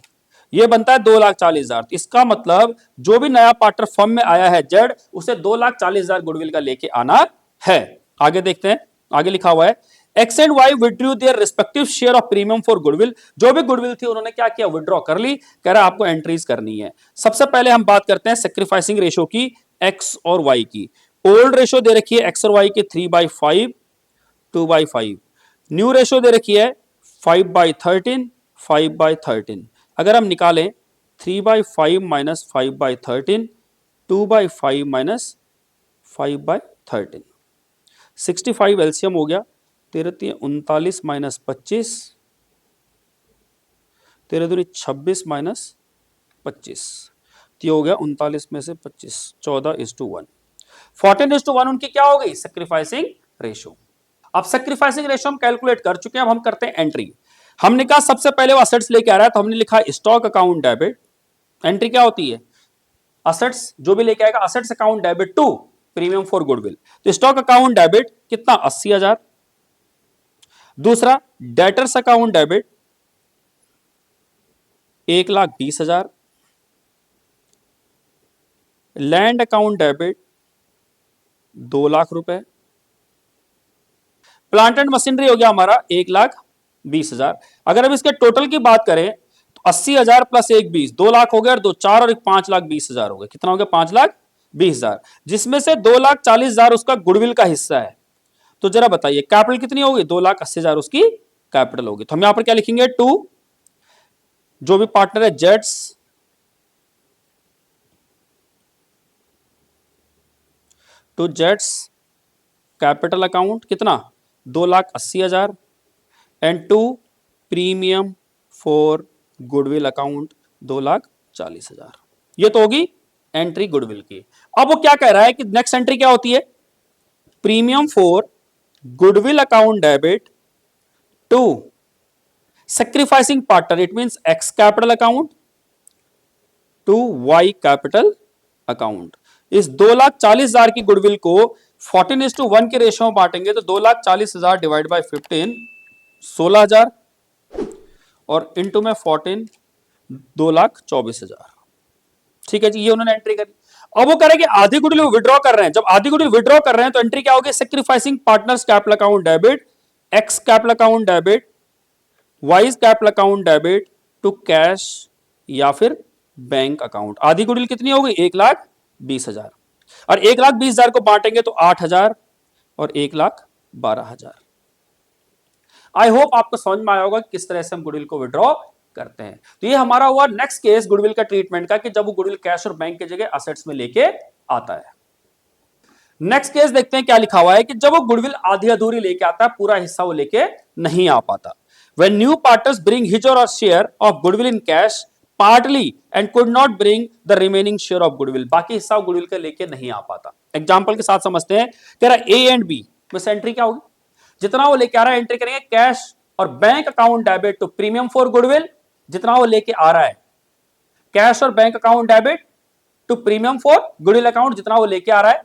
ये बनता है 2,40,000। इसका मतलब जो भी नया पार्टनर फर्म में आया है जेड, उसे 2,40,000 गुडविल का लेके आना है। आगे देखते हैं, आगे लिखा हुआ है X and Y withdrew their respective share of premium for goodwill. जो भी गुडविल थी उन्होंने क्या किया, विड्रॉ कर ली। कह रहा है आपको एंट्रीज करनी है। सबसे पहले हम बात करते हैं सेक्रीफाइसिंग रेशियो की, एक्स और वाई की। ओल्ड रेशियो दे रखी है एक्स और वाई की 3/5 2/5। न्यू रेशियो दे रखी है 5/13 5/13। अगर हम निकालें 3/5 माइनस 5/13, 2/5 माइनस 5/13, 65 एलसीएम हो गया। 13 39 माइनस 25, 13 दूनी 26 माइनस 25, तो हो गया 39 में से 25, 14:1। 14:1 उनकी क्या हो गई, सेक्रीफाइसिंग रेशियो। अब सेक्रीफाइसिंग रेशियो हम कैलकुलेट कर चुके हैं। अब हम करते हैं एंट्री। हमने कहा सबसे पहले वो असेट्स लेके आ रहा है, तो हमने लिखा स्टॉक अकाउंट डेबिट। एंट्री क्या होती है, असेट्स जो भी लेके आएगा, assets account debit to premium for goodwill. तो स्टॉक अकाउंट डेबिट कितना, 80,000। दूसरा debtors account debit 1,20,000। Land account debit 2 lakh रुपए। प्लांट एंड मशीनरी हो गया हमारा 1,20,000। अगर हम इसके टोटल की बात करें तो 80,000 प्लस 1,20, 2 लाख हो गया, और 2 4 और 1 5,20,000 हो गया। कितना हो गया, 5,20,000, जिसमें से 2,40,000 उसका गुडविल का हिस्सा है। तो जरा बताइए कैपिटल कितनी होगी, 2,80,000 उसकी कैपिटल होगी। तो हम यहां पर क्या लिखेंगे, टू जो भी पार्टनर है gets to gets capital account कितना, 2,80,000 and to premium for goodwill account 2,40,000। ये तो होगी एंट्री गुडविल की। अब वो क्या कह रहा है कि नेक्स्ट एंट्री क्या होती है, premium for goodwill account debit to sacrificing partner, it means X capital account to Y capital account. इस 2,40,000 की गुडविल को 14:1 के रेशियो में बांटेंगे तो 2,40,000 डिवाइड बाय 15 16,000 और इंटू में 14 2,24,000। ठीक है जी, ये उन्होंने एंट्री करी। अब वो कह रहे हैं कि आधी गुडविल विड्रॉ कर रहे हैं। जब आधी गुडविल विड्रॉ कर रहे हैं तो एंट्री क्या होगी, sacrificing partners capital account debit, X capital account debit, Y's capital account debit to cash या फिर बैंक अकाउंट। आधी गुडविल कितनी हो गई? 1,20,000। और 1,20,000 को बांटेंगे तो 8,000 और 1,12,000। आई होप आपको समझ में आया होगा किस तरह से हम गुडविल को विड्रॉ करते हैं। तो ये हमारा हुआ नेक्स्ट केस गुडविल का ट्रीटमेंट का, कि जब वो गुडविल कैश और बैंक की जगह असेट्स में लेके आता है। नेक्स्ट केस देखते हैं क्या लिखा हुआ है, कि जब वो गुडविल आधी अधूरी लेके आता है, पूरा हिस्सा वो लेके नहीं आ पाता। When new partners bring his or her share of goodwill in cash partly and could not bring the remaining share of goodwill, बाकी हिस्सा गुडविल का लेके नहीं आ पाता। एग्जांपल के साथ समझते हैं। कह रहा है ए एंड बी में से एंट्री क्या होगी? जितना वो लेके आ रहा है एंट्री करेंगे कैश और bank account debit to premium for goodwill. जितना वो लेके आ रहा है कैश और bank account debit to premium for goodwill account, जितना वो लेके आ रहा है,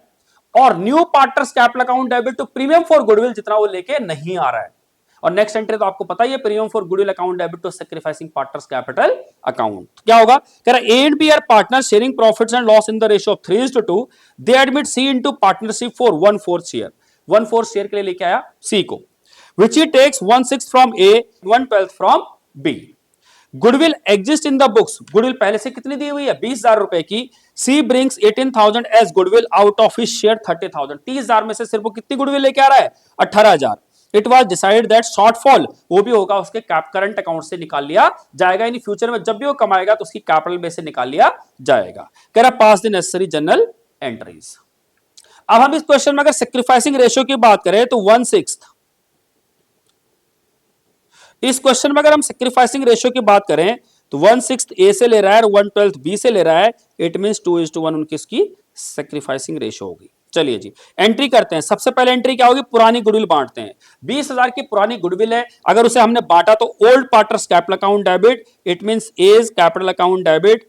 और new partners capital account debit to premium for goodwill, जितना वो लेके नहीं आ रहा है। और नेक्स्ट एंट्री तो आपको पता ही है, premium for goodwill account debit to sacrificing partners capital account. क्या होगा? कह रहा है A and B are partner sharing profits and loss in the ratio of 3:2। They admit C into partnership for 1/4 share. 1/4 share के लिए लेके आया सी को, which he takes 1/6 from A, 1/12 from B. Goodwill exist in the books. Goodwill पहले से कितनी दी हुई है? 20,000 रुपए की। C brings 18,000 as goodwill out of his share 30,000। 30,000 में से सिर्फ वो कितनी गुडविल लेके आ रहा है? 18,000। It was decide that shortfall वो भी होगा उसके करंट अकाउंट से निकाल लिया जाएगा, यानी फ्यूचर में जब भी वो कमाएगा तो उसकी कैपिटल में से निकाल लिया जाएगा। कह रहा पास द नेसेसरी जनरल एंट्रीज। अब हम इस क्वेश्चन में अगर सेक्रीफाइसिंग रेशियो की बात करें तो 1/6। इस क्वेश्चन में अगर हम सेक्रीफाइसिंग रेशियो की बात करें तो 1/6 ए से ले रहा है और 1/12 बी से ले रहा है। इट मींस 2:1 उनकी इसकी सेक्रीफाइसिंग रेशियो होगी। चलिए जी एंट्री करते हैं। सबसे पहले एंट्री क्या होगी? पुरानी गुडविल बांटते हैं। 20,000 की पुरानी गुडविल है, अगर उसे हमने बांटा तो old partners capital account debit, it means A's capital account debit,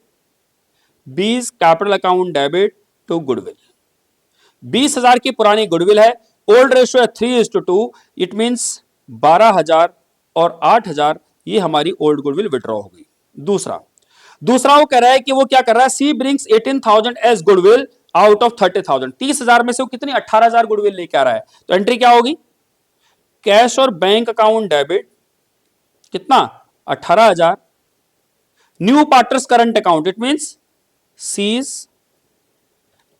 B's capital account debit to goodwill. 20,000 की पुरानी गुडविल है, ओल्ड रेशियो है 3:2, इट मींस 12,000 और 8,000, ये हमारी ओल्ड गुडविल विड्रॉ हो गई। दूसरा वो कह रहा है कि वो क्या कर रहा है? C brings 18,000 as goodwill out of 30,000। 30,000 में से वो कितनी? 18,000 गुडविल लेके आ रहा है। तो एंट्री क्या होगी? कैश और बैंक अकाउंट डेबिट कितना? 18,000। New partners current account, it means C's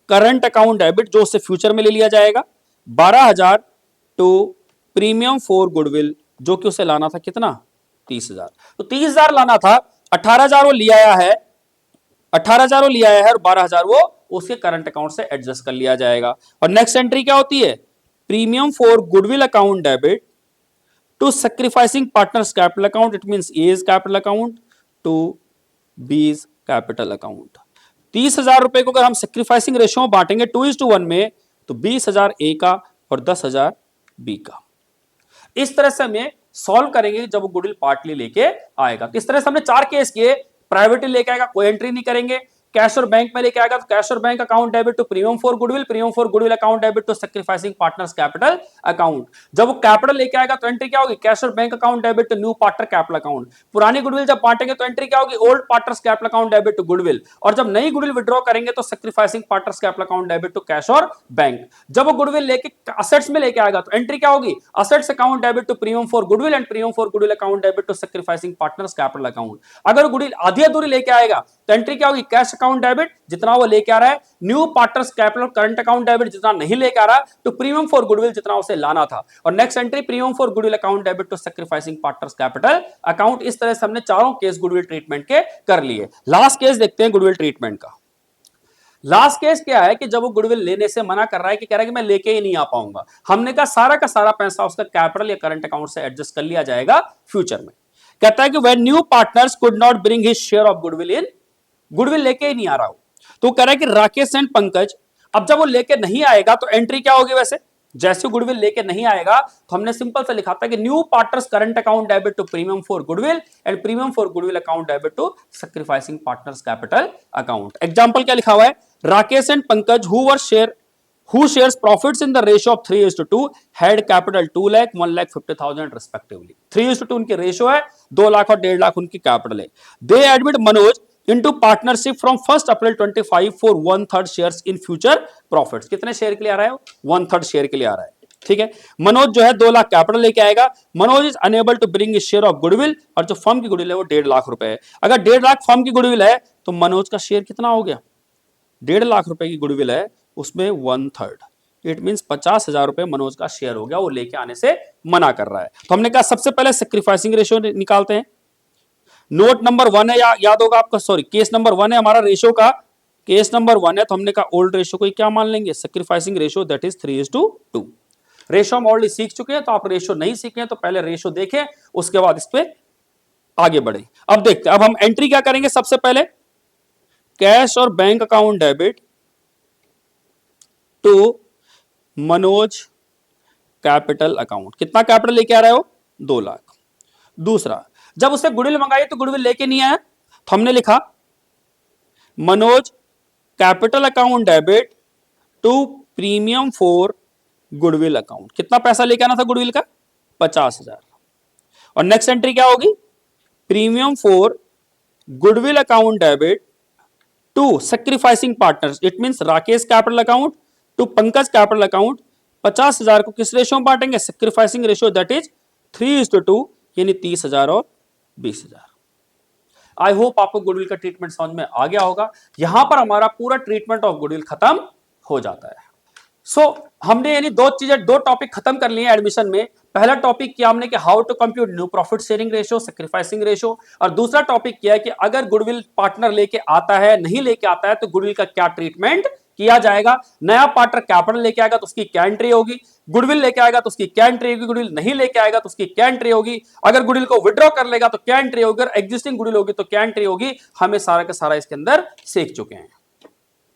current account debit जो उससे फ्यूचर में ले लिया जाएगा 12,000 टू प्रीमियम फॉर गुडविल जो कि उसे लाना था कितना? 30,000। तो 30,000 लाना था, 18,000 वो लिया आया है, 18,000 वो लिया आया है और 12,000 वो उसके करंट अकाउंट से एडजस्ट कर लिया जाएगा। और नेक्स्ट एंट्री क्या होती है? Premium for goodwill account debit to sacrificing partners capital account, it means A's capital account to B's capital account. 30,000 रुपए को अगर हम सैक्रिफाइसिंग रेशियो में बांटेंगे 2:1 में तो 20,000 ए का और 10,000 बी का। इस तरह से हमें सॉल्व करेंगे जब वो गुडविल पार्टली लेके आएगा। तो इस तरह से हमने 4 केस किए। प्राइवेटली लेके आएगा कोई एंट्री नहीं करेंगे, कैश और बैंक में लेके आएगा तो कैश और bank account debit to premium for goodwill, premium for goodwill account debit to sacrificing partners capital account. जब वो कैपिटल लेके आएगा तो एंट्री क्या होगी? कैश और bank account debit to new partner capital account. पुरानी गुडविल जब बांटेंगे तो एंट्री क्या होगी? Old partners capital account debit to goodwill. और जब नई गुडविल विड्रॉ करेंगे तो sacrificing partners capital account debit to cash और बैंक। जब वो गुडविल लेके असेट्स में लेके आएगा तो एंट्री क्या होगी? Assets account debit to premium for goodwill and premium for goodwill account debit to sacrificing partners capital account. अगर गुडविल आधी अधूरी लेके आएगा तो एंट्री क्या होगी? कैश अकाउंट डेबिट जितना वो लेके आ रहा है, new partners capital current account debit जितना नहीं लेके आ रहा तो प्रीमियम फॉर गुडविल जितना उसे लाना था। और next entry premium for goodwill account debit to sacrificing partners capital account. इस तरह से हमने चारों केस गुडविल ट्रीटमेंट के कर लिए। लास्ट केस देखते हैं गुडविल ट्रीटमेंट का। लास्ट केस क्या है कि जब वो गुडविल लेने से मना कर रहा है कि कह रहा है कि मैं लेके ही नहीं आ पाऊंगा। हमने कहा सारा का सारा पैसा उसका कैपिटल या करंट अकाउंट से एडजस्ट कर लिया जाएगा फ्यूचर में। कहता है कि when new partners could not bring his share of goodwill in, goodwill लेके ही नहीं आ रहा हो तो कह रहा है कि राकेश एंड पंकज, अब जब वो लेके नहीं आएगा तो एंट्री क्या होगी? वैसे जैसे गुडविल लेके नहीं आएगा तो हमने सिंपल से लिखा था कि new partners current account debit to premium for goodwill and premium for goodwill account debit to sacrificing partners capital account. Example क्या लिखा हुआ है? Rakesh and Pankaj who shares profits in the ratio of 3:2 had capital 2 lakh 1,50,000 respectively। 3:2 उनकी ratio है, 2 लाख और 1.5 लाख उनकी capital है। They admit Manoj into partnership from 1st April 25 for 1/3 shares in future profits। कितने शेयर के लिए आ रहा है? 1/3 शेयर के लिए आ रहा है। ठीक है। मनोज जो है 2 लाख कैपिटल लेके आएगा। Manoj is unable to bring share of goodwill, और जो फर्म की गुडविल है वो 1.5 लाख रुपए है। अगर 1.5 लाख फर्म की गुडविल है तो मनोज का शेयर कितना हो गया? 1.5 लाख रुपए की गुडविल है, उसमें 1/3, इट मीन 50,000 रुपए मनोज का शेयर हो गया, वो लेके आने से मना कर रहा है। तो हमने कहा सबसे पहले सेक्रीफाइसिंग रेशियो निकालते हैं। नोट नंबर 1 है, याद होगा आपका, सॉरी केस नंबर 1 है हमारा रेशियो का, केस नंबर 1 है, तो हमने कहा ओल्ड रेशियो को क्या मान लेंगे? Sacrificing ratio, that is 3:2। Ratio हम ऑलरेडी सीख चुके हैं, तो आप रेशियो नहीं सीखे तो पहले रेशियो देखें, उसके बाद इस पे आगे बढ़े। अब देखते हैं, अब हम एंट्री क्या करेंगे? सबसे पहले कैश और bank account debit to Manoj capital account. कितना कैपिटल लेके आ रहे हो? 2 लाख। दूसरा, जब उससे गुडविल मंगाई तो गुडविल लेके नहीं आया, तो हमने लिखा Manoj capital account debit to premium for goodwill account. कितना पैसा लेके आना था गुडविल का? 50,000। और नेक्स्ट एंट्री क्या होगी? Premium for goodwill account debit to sacrificing partners, it means Rakesh capital account to Pankaj capital account. 50,000 को किस रेशियो में बांटेंगे? सेक्रीफाइसिंग रेशियो, दैट इज 3:2, यानी 30,000 और 20,000। आई होप आपको गुडविल का ट्रीटमेंट समझ में आ गया होगा। यहां पर हमारा पूरा ट्रीटमेंट ऑफ गुडविल खत्म हो जाता है। हमने यानी दो टॉपिक खत्म कर लिए एडमिशन में। पहला टॉपिक किया हमने कि how to compute new profit sharing ratio, sacrificing ratio, और दूसरा टॉपिक किया है कि अगर गुडविल पार्टनर लेके आता है, नहीं लेके आता है, तो गुडविल का क्या ट्रीटमेंट किया जाएगा। नया पार्टनर कैपिटल लेके आएगा तो उसकी क्या एंट्री होगी, गुडविल लेके आएगा तो उसकी क्या एंट्री होगी, गुडविल नहीं लेके आएगा तो उसकी क्या एंट्री होगी, अगर गुडविल को विड्रॉ कर लेगा तो क्या एंट्री होगी, अगर एग्जिस्टिंग गुडविल होगी तो क्या एंट्री होगी। हमें सारा का सारा इसके अंदर सीख चुके हैं।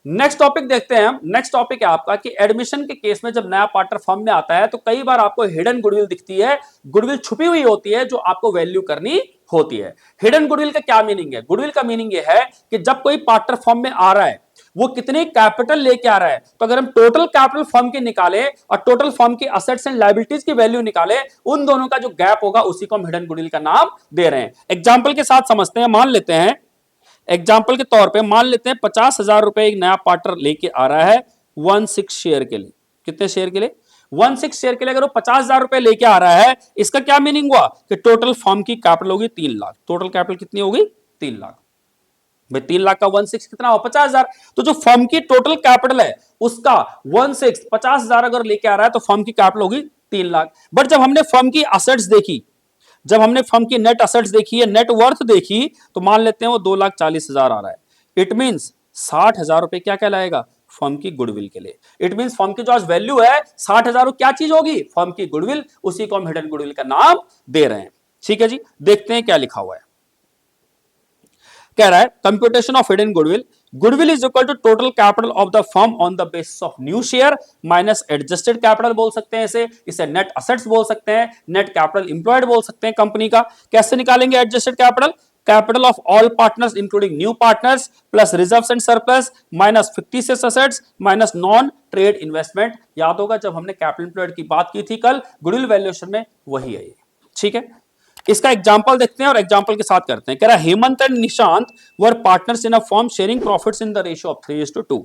नेक्स्ट टॉपिक देखते हैं हम। नेक्स्ट टॉपिक है आपका कि एडमिशन के केस में जब नया पार्टनर फर्म में आता है तो कई बार आपको हिडन गुडविल दिखती है, गुडविल छुपी हुई होती है जो आपको वैल्यू करनी होती है। हिडन गुडविल का क्या मीनिंग है? गुडविल का मीनिंग ये है कि जब कोई पार्टनर फर्म में आ रहा है, वो कितने कैपिटल लेके आ रहा है, तो अगर हम टोटल कैपिटल फर्म के निकाले और टोटल फर्म की असेट्स एंड लायबिलिटीज की वैल्यू निकाले, उन दोनों का जो गैप होगा उसी को हम हिडन गुडविल का नाम दे रहे हैं। एग्जाम्पल के साथ समझते हैं। मान लेते हैं, एग्जाम्पल के तौर पे मान लेते हैं 50,000 रुपए एक नया पार्टनर लेके आ रहा है 16 शेयर के लिए। कितने शेयर के लिए? 16 शेयर के लिए। अगर वो 50,000 रुपए लेके आ रहा है, इसका क्या मीनिंग हुआ कि टोटल फर्म की कैपिटल होगी 3 लाख। टोटल कैपिटल कितनी होगी? 3 लाख। भाई 3 लाख का 16 कितना हो? 50,000। तो जो फर्म की टोटल कैपिटल है उसका 16 50,000 अगर लेके आ रहा है तो फर्म की कैपिटल होगी 3 लाख। बट जब हमने फर्म की असेट्स देखी, जब हमने फर्म की नेट असेट्स देखी है, नेट वर्थ देखी, तो मान लेते हैं वो 2,40,000 आ रहा है। इट मींस 60,000 रुपए क्या कहलाएगा? फर्म की गुडविल के लिए। इट मींस फर्म की जो आज वैल्यू है 60,000 क्या चीज होगी? फर्म की गुडविल। उसी को हम हिडन गुडविल का नाम दे रहे हैं। ठीक है जी, देखते हैं क्या लिखा हुआ है। कह रहा है computation of hidden goodwill, goodwill is equal to total capital of the firm on the basis of new share minus adjusted capital बोल सकते हैं इसे नेट असेट्स बोल सकते हैं, नेट कैपिटल इंप्लॉयड बोल सकते हैं कंपनी का। कैसे निकालेंगे adjusted capital? Capital of all partners including new partners plus reserves and surplus minus fictitious assets minus non trade investment. याद होगा जब हमने कैपिटल इंप्लॉयड की बात की थी कल गुडविल वैल्यूएशन में, वही है ये। ठीक है, इसका एग्जांपल देखते हैं और एग्जांपल के साथ करते हैं। कह रहा है Hemant and Nishant were partners in a firm sharing profits in the ratio of 3:2।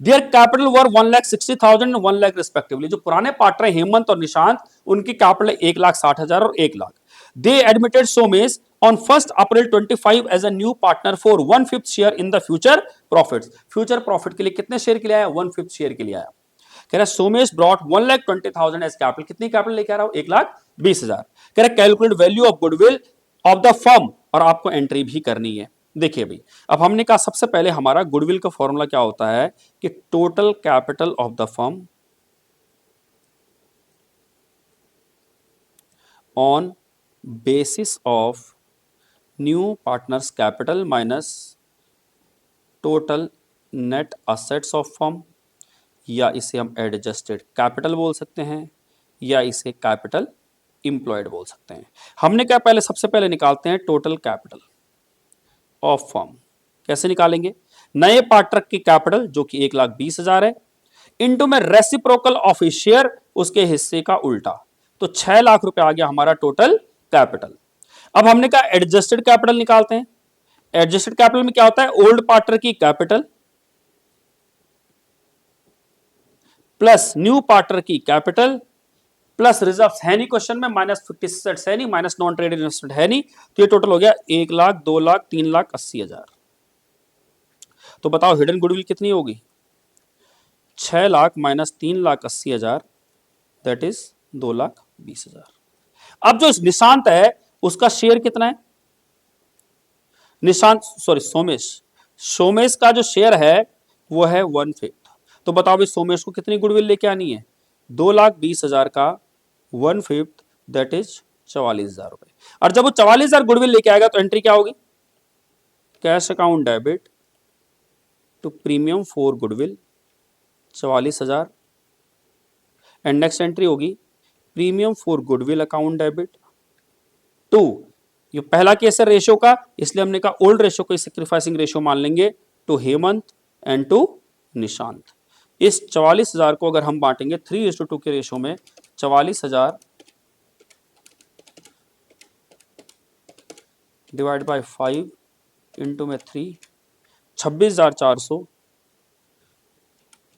Their capital were 1,60,000 and 1 lakh respectively. जो पुराने पार्टनर हेमंत और निशांत, उनकी कैपिटल 1,60,000 और 1 lakh. They admitted Somesh on 1st April 25 as a new partner for 1/5 share in the future profits। Future profit के लिए कितने share के लिए आया? 1/5 शेयर के लिए आया। कह रहा है सोमेश ब्रॉट 1,20,000 एज कैपिटल। कितनी कैपिटल लेके आ रहा हूं? 1,20,000। कह रहा है calculate value of goodwill of the firm, और आपको एंट्री भी करनी है। देखिए भाई, अब हमने कहा सबसे पहले हमारा गुडविल का फॉर्मूला क्या होता है कि total capital of the firm on basis of new partners capital minus total net assets of firm, या इसे हम एडजस्टेड कैपिटल बोल सकते हैं, या इसे कैपिटल इंप्लॉयड बोल सकते हैं। हमने क्या पहले सबसे पहले निकालते हैं टोटल कैपिटल ऑफ फर्म। कैसे निकालेंगे? नए पार्टनर की कैपिटल जो कि 1,20,000 है, इनटू में रेसिप्रोकल ऑफ शेयर, उसके हिस्से का उल्टा, तो 6 लाख रुपए आ गया हमारा टोटल कैपिटल। अब हमने कहा एडजस्टेड कैपिटल निकालते हैं। एडजस्टेड कैपिटल में क्या होता है? ओल्ड पार्टनर की कैपिटल प्लस न्यू पार्टनर की कैपिटल प्लस रिजर्व है नहीं क्वेश्चन में, माइनस 56 है नहीं, माइनस नॉन ट्रेड इन्वेस्टमेंट है नहीं, तो ये टोटल हो गया 1,00,000, 2,00,000, 3,80,000। तो बताओ हिडन गुडविल कितनी होगी? 6,00,000 माइनस 3,80,000, दैट इज 2,20,000। अब जो निशांत है उसका शेयर कितना है? निशांत सॉरी सोमेश, सोमेश का जो शेयर है वो है 1/5। तो बताओ भाई सोमेश को कितनी गुडविल लेके आनी है? 2,20,000 का 1/5, दैट इज 44,000 रुपए। और जब वो 44,000 गुडविल लेके आएगा तो एंट्री क्या होगी? Cash account debit to premium for goodwill 44,000, and next entry होगी premium for goodwill account debit to, ये पहला केस है रेशियो का, इसलिए हमने कहा ओल्ड रेशियो को सेक्रीफाइसिंग रेशियो मान लेंगे, to Hemant and to Nishant. इस 44,000 को अगर हम बांटेंगे 3:2 के रेशियो में, 44,000 डिवाइड बाय 5 इंटू में 3, 26,400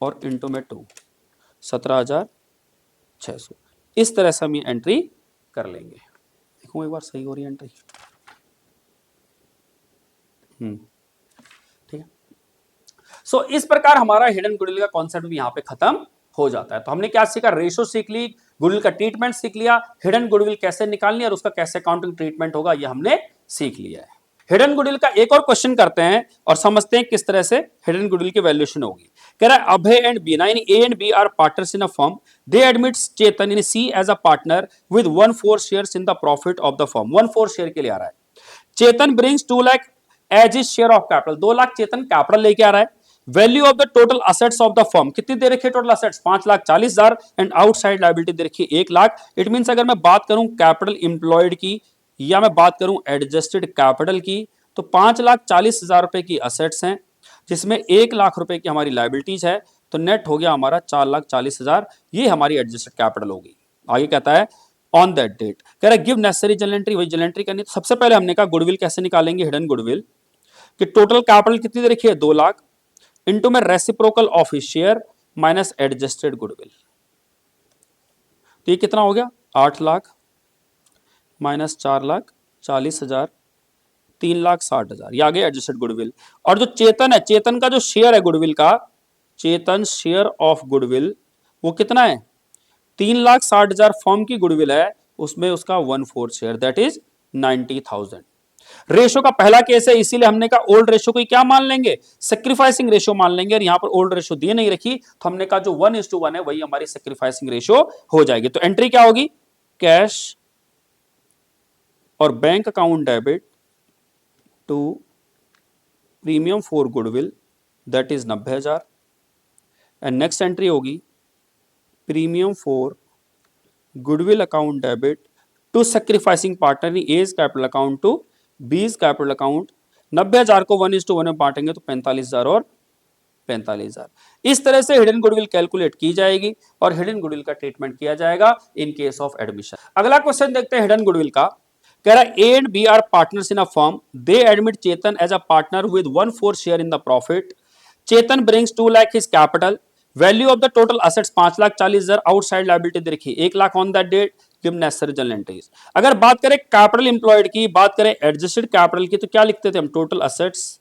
और इंटू में 2, 17,600। इस तरह से हम ये एंट्री कर लेंगे। देखो एक बार सही हो रही है एंट्री। ठीक है। सो इस प्रकार हमारा हिडन गुडविल का कॉन्सेप्ट भी यहां पे खत्म हो जाता है। तो हमने क्या सीखा? रेशियो सीख ली, गुडविल का ट्रीटमेंट सीख लिया, हिडन गुडविल कैसे निकालनी और उसका कैसे अकाउंटिंग ट्रीटमेंट होगा ये हमने सीख लिया है। हिडन गुडविल का एक और क्वेश्चन करते हैं और समझते हैं किस तरह से हिडन गुडविल की वैल्यूएशन होगी। कह रहा है अभय एंड बी, यानी A and B are partners in a firm, दे admits Chetan in C as a partner with 1/4 shares in the profit of the firm. 1/4 share के लिए आ रहा है। Chetan brings 2 lakh as is share of capital, 2 lakh Chetan capital लेके आ रहा है। Value of the total assets of the firm कितनी दे रखी है? Total assets 5,40,000 and outside liability दे रखी है 1,00,000। इट मींस अगर मैं बात करूं कैपिटल इंप्लॉयड की या मैं बात करूं एडजस्टेड कैपिटल की, तो 5,40,000 रुपए की असेट्स हैं जिसमें 1,00,000 रुपए की हमारी लायबिलिटीज है, तो नेट हो गया हमारा 4,40,000। ये हमारी एडजस्टेड कैपिटल होगी। आगे कहता है ऑन दैट डेट, कह रहा है गिव नेसेसरी जनरल एंट्री, वही जनरल एंट्री करनी। तो सबसे पहले हमने कहा गुडविल कैसे निकालेंगे, हिडन गुडविल कि टोटल कैपिटल कितनी दे रखी है 2,00,000 इंटू में reciprocal of his share minus adjusted goodwill, तो ये कितना हो गया 8,00,000 माइनस 4,40,000, 3,60,000, ये आ गया एडजस्टेड गुडविल। और जो चेतन है, चेतन का जो शेयर है गुडविल का, चेतन शेयर ऑफ गुडविल वो कितना है? 3,60,000 फर्म की गुडविल है, उसमें उसका 1/4 शेयर दैट इज 90,000। रेशो का पहला केस है, इसीलिए हमने कहा ओल्ड रेशो को क्या मान लेंगे? सेक्रीफाइसिंग रेशो मान लेंगे। और यहां पर ओल्ड रेशो दिए नहीं रखी, तो हमने कहा जो 1:1 है वही हमारी सेक्रीफाइसिंग रेशो हो जाएगी। तो एंट्री क्या होगी? कैश और bank account debit to premium for goodwill that is 90,000, and next entry होगी premium for goodwill account debit to sacrificing partner as capital account to B's capital account. 90,000 को 1:1 में बांटेंगे तो 45,000 और 45,000। इस तरह से हिडन गुडविल कैलकुलेट की जाएगी और हिडन गुडविल का ट्रीटमेंट किया जाएगा इन केस ऑफ एडमिशन। अगला क्वेश्चन देखते हैं हिडन गुडविल का। कह रहा है A and B are partners in a firm, दे admit Chetan as a partner with 1/4 share in the profit. Chetan brings 2 lakh his capital, value of the total assets 5,40,000, outside liability दे रखी 1,00,000 on that date, give necessary journal entries. अगर बात करें capital employed की, बात करें adjusted capital की, तो क्या लिखते थे हम? Total assets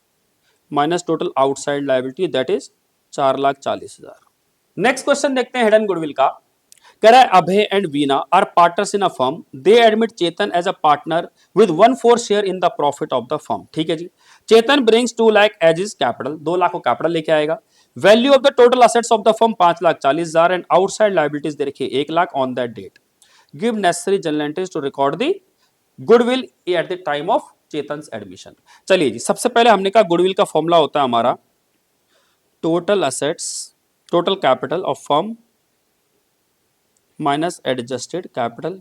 minus total outside liability that is 4,40,000। Next question देखते हैं हिडन गुडविल का। कह रहा है Abhay and Veena are partners in a firm, दे admit Chetan as a partner with 1/4 share in the profit of the firm. ठीक है जी। Chetan brings 2 lakh as is capital, 2,00,000 को कैपिटल लेके आएगा। Value of the total assets of the firm 5,40,000 and outside liabilities दे रखिए 1,00,000 on that date, give necessary journal entries to record the goodwill at the time of Chetan's admission. चलिए जी, सबसे पहले हमने कहा गुडविल का फॉर्मूला होता है हमारा total assets, total capital of firm minus adjusted capital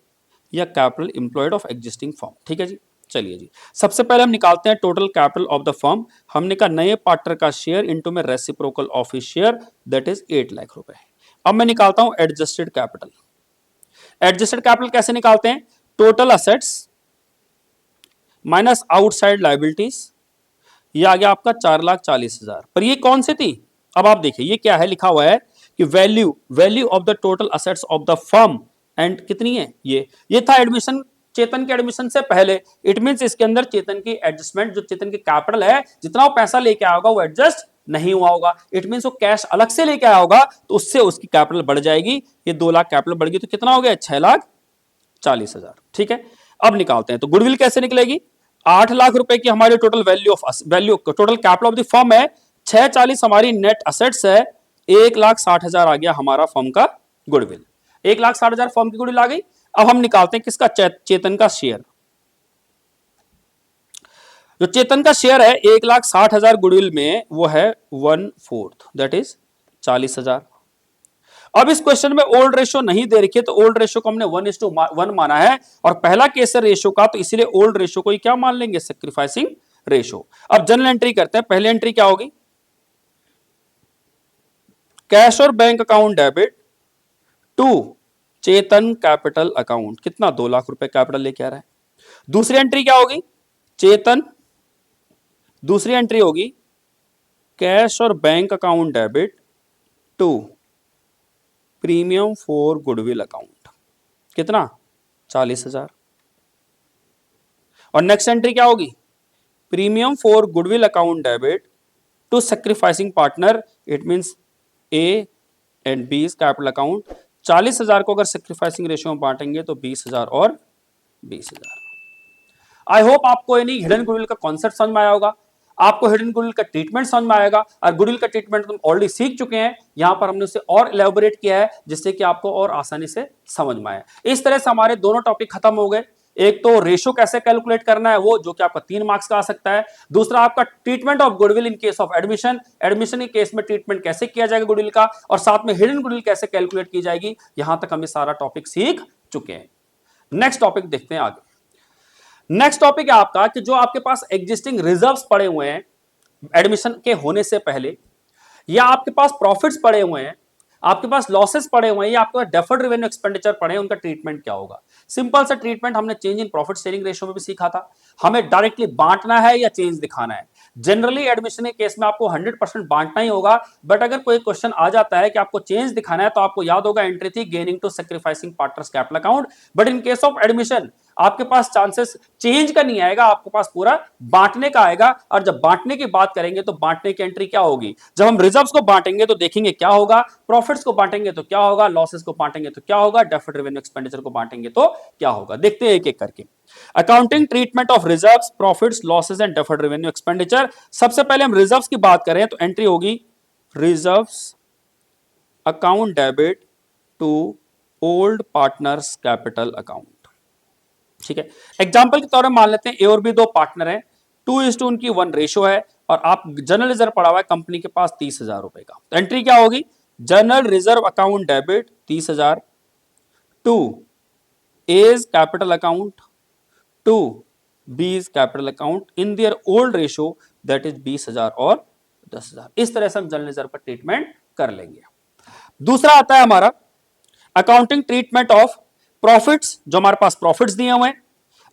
या capital employed of existing firm. ठीक है जी। चलिए जी, सबसे पहले हम निकालते हैं total capital of the firm. हमने कहा नए पार्टनर का शेयर इनटू में reciprocal of his share that is 8,00,000 रुपए। अब मैं निकालता हूं एडजस्टेड कैपिटल। एडजस्टेड कैपिटल कैसे निकालते हैं? Total assets minus outside liabilities, ये आ गया आपका 4,40,000। पर ये कौन सी थी? अब आप देखिए ये क्या है, लिखा हुआ है कि value of the total assets of the firm and कितनी है ये था एडमिशन चेतन के एडमिशन से पहले। इट मींस इसके अंदर चेतन की एडजस्टमेंट, जो चेतन की कैपिटल है, जितना वो पैसा लेके आया होगा वो एडजस्ट नहीं हुआ होगा। इट मींस वो कैश अलग से लेके आया होगा तो उससे उसकी कैपिटल बढ़ जाएगी। ये 2 लाख कैपिटल बढ़ गई तो कितना हो गया 6,40,000। ठीक है, अब निकालते हैं। तो गुडविल कैसे निकलेगी? 8 लाख रुपए की हमारी total value total capital of the firm है, 640 हमारी नेट असेट्स है, 1,60,000 आ गया हमारा फर्म का गुडविल। 1,60,000 फर्म की गुडविल आ गई। अब हम निकालते हैं किसका, चेतन का शेयर। जो चेतन का शेयर है 1,60,000 गुडविल में वो है 1/4, दैट इज 40,000। अब इस क्वेश्चन में ओल्ड रेशियो नहीं दे रखी है तो ओल्ड रेशियो को हमने 1:1 माना है और पहला केस है रेशियो का, तो इसीलिए ओल्ड रेशियो को ही क्या मान लेंगे, सैक्रिफाइसिंग रेशियो। अब जनरल एंट्री करते हैं। पहली एंट्री क्या होगी, कैश और bank account debit to Chetan capital account, कितना 2 लाख रुपए कैपिटल लेके आ रहा है। दूसरी एंट्री क्या होगी, चेतन, दूसरी एंट्री होगी कैश और bank account debit to premium for goodwill account, कितना 40,000। और नेक्स्ट एंट्री क्या होगी, premium for goodwill account debit to sacrificing partner, it means A and B capital account. 40,000 को अगर सैक्रिफाइसिंग रेशियो में बांटेंगे तो 20,000 और 20,000। आई होप आपको यानी हिडन गुडविल का कॉन्सेप्ट समझ में आया होगा, आपको हिडन गुडविल का ट्रीटमेंट समझ में आएगा। और गुडविल का ट्रीटमेंट तुम ऑलरेडी सीख चुके हैं, यहां पर हमने उसे और इलेबोरेट किया है जिससे कि आपको और आसानी से समझ में आए। इस तरह से हमारे दोनों टॉपिक खत्म हो गए। एक तो रेशियो कैसे कैलकुलेट करना है वो, जो कि आपका 3 मार्क्स का आ सकता है। दूसरा आपका treatment of goodwill in case of admission, admission के केस में ट्रीटमेंट कैसे किया जाएगा गुडविल का, और साथ में हिडन गुडविल कैसे कैलकुलेट की जाएगी। यहां तक हम ये सारा टॉपिक सीख चुके हैं। नेक्स्ट टॉपिक देखते हैं आगे। नेक्स्ट टॉपिक है आपका कि जो आपके पास एग्जिस्टिंग रिजर्व्स पड़े हुए हैं एडमिशन के होने से पहले, या आपके पास प्रॉफिट्स पड़े हुए हैं, आपके पास लॉसेस पड़े हुए हैं, या आपके पास डेफर्ड रेवेन्यू एक्सपेंडिचर पड़े हैं, उनका ट्रीटमेंट क्या होगा। सिंपल सा ट्रीटमेंट हमने change in profit sharing ratio में भी सीखा था। हमें डायरेक्टली बांटना है या चेंज दिखाना है। जनरली एडमिशन के केस में आपको 100% बांटना ही होगा, बट अगर कोई क्वेश्चन आ जाता है कि आपको चेंज दिखाना है तो आपको याद होगा एंट्री थी gaining to sacrificing partners capital account. But in case of admission आपके पास चांसेस चेंज का नहीं आएगा, आपके पास पूरा बांटने का आएगा। और जब बांटने की बात करेंगे तो बांटने की एंट्री क्या होगी, जब हम रिजर्व्स को बांटेंगे तो देखेंगे क्या होगा, प्रॉफिट्स को बांटेंगे तो क्या होगा, लॉसेस को बांटेंगे तो क्या होगा, डेफर्ड रेवेन्यू एक्सपेंडिचर को बांटेंगे तो क्या होगा। देखते हैं एक एक करके। Accounting treatment of reserves, profits, losses and deferred revenue expenditure. सबसे पहले हम रिजर्व्स की बात करें तो एंट्री होगी reserves account debit to old partners capital account. ठीक है, एग्जांपल के तौर पर मान लेते हैं ए और बी दो पार्टनर हैं, 2:1 उनकी 1 रेशियो है, और आप जनरल रिजर्व पड़ा हुआ है कंपनी के पास 30,000 रुपए का। तो एंट्री क्या होगी, general reserve account debit 30,000 to A's capital account to B's capital account in their old ratio, that is 20,000 और 10,000। इस तरह से हम जनरल रिजर्व का ट्रीटमेंट कर लेंगे। दूसरा आता है हमारा अकाउंटिंग ट्रीटमेंट ऑफ प्रॉफिट्स, जो हमारे पास प्रॉफिट्स दिए हुए हैं।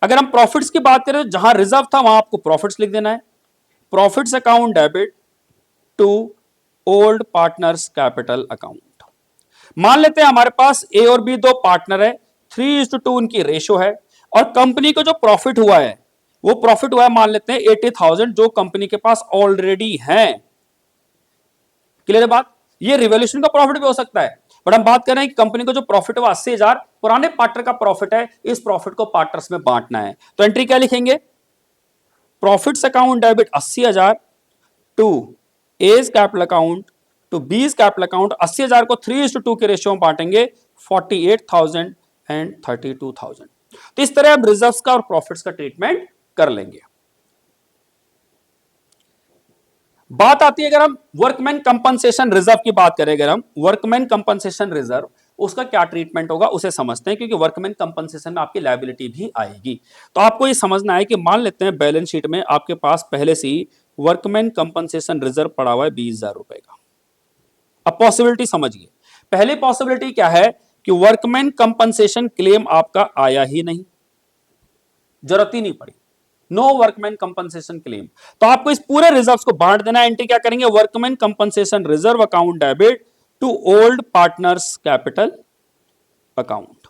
अगर हम प्रॉफिट्स की बात करें तो जहां रिजर्व था वहां आपको प्रॉफिट्स लिख देना है, profits account debit to old partners capital account. मान लेते हैं हमारे पास ए और बी दो पार्टनर है, 3:2 उनकी रेशियो है, और कंपनी को जो प्रॉफिट हुआ है वो प्रॉफिट हुआ है मान लेते हैं 80,000, जो कंपनी के पास ऑलरेडी है। क्लियर है बात, ये रिवॉल्यूशन का प्रॉफिट भी हो सकता है, बट हम बात कर रहे हैं कि कंपनी को जो प्रॉफिट हुआ 80,000 पुराने पार्टनर का प्रॉफिट है, इस प्रॉफिट को पार्टनर्स में बांटना है। तो एंट्री क्या लिखेंगे, profits account debit 80,000 to A's capital account to B's capital account. 80,000 को 3:2 के रेशियो में बांटेंगे, 48,000 एंड 32,000। तो इस तरह हम रिजर्व्स का और प्रॉफिट्स का ट्रीटमेंट कर लेंगे। बात आती है अगर हम वर्कमैन कंपनसेशन रिजर्व की बात करें, अगर हम वर्कमैन कंपनसेशन रिजर्व उसका क्या ट्रीटमेंट होगा उसे समझते हैं, क्योंकि वर्कमैन कंपनसेशन में आपकी लायबिलिटी भी आएगी। तो आपको ये समझना है कि मान लेते हैं बैलेंस शीट में आपके पास पहले से ही वर्कमैन कंपनसेशन रिजर्व पड़ा हुआ है 20,000 रुपए का। अब पॉसिबिलिटी समझिए, पहली पॉसिबिलिटी क्या है कि वर्कमैन कंपनसेशन क्लेम आपका आया ही नहीं, जरूरत ही नहीं पड़ी, नो वर्कमैन कंपनसेशन क्लेम। तो आपको इस पूरे रिजर्व्स को बांट देना है। एंट्री क्या करेंगे, workman compensation reserve account debit to old partners capital account.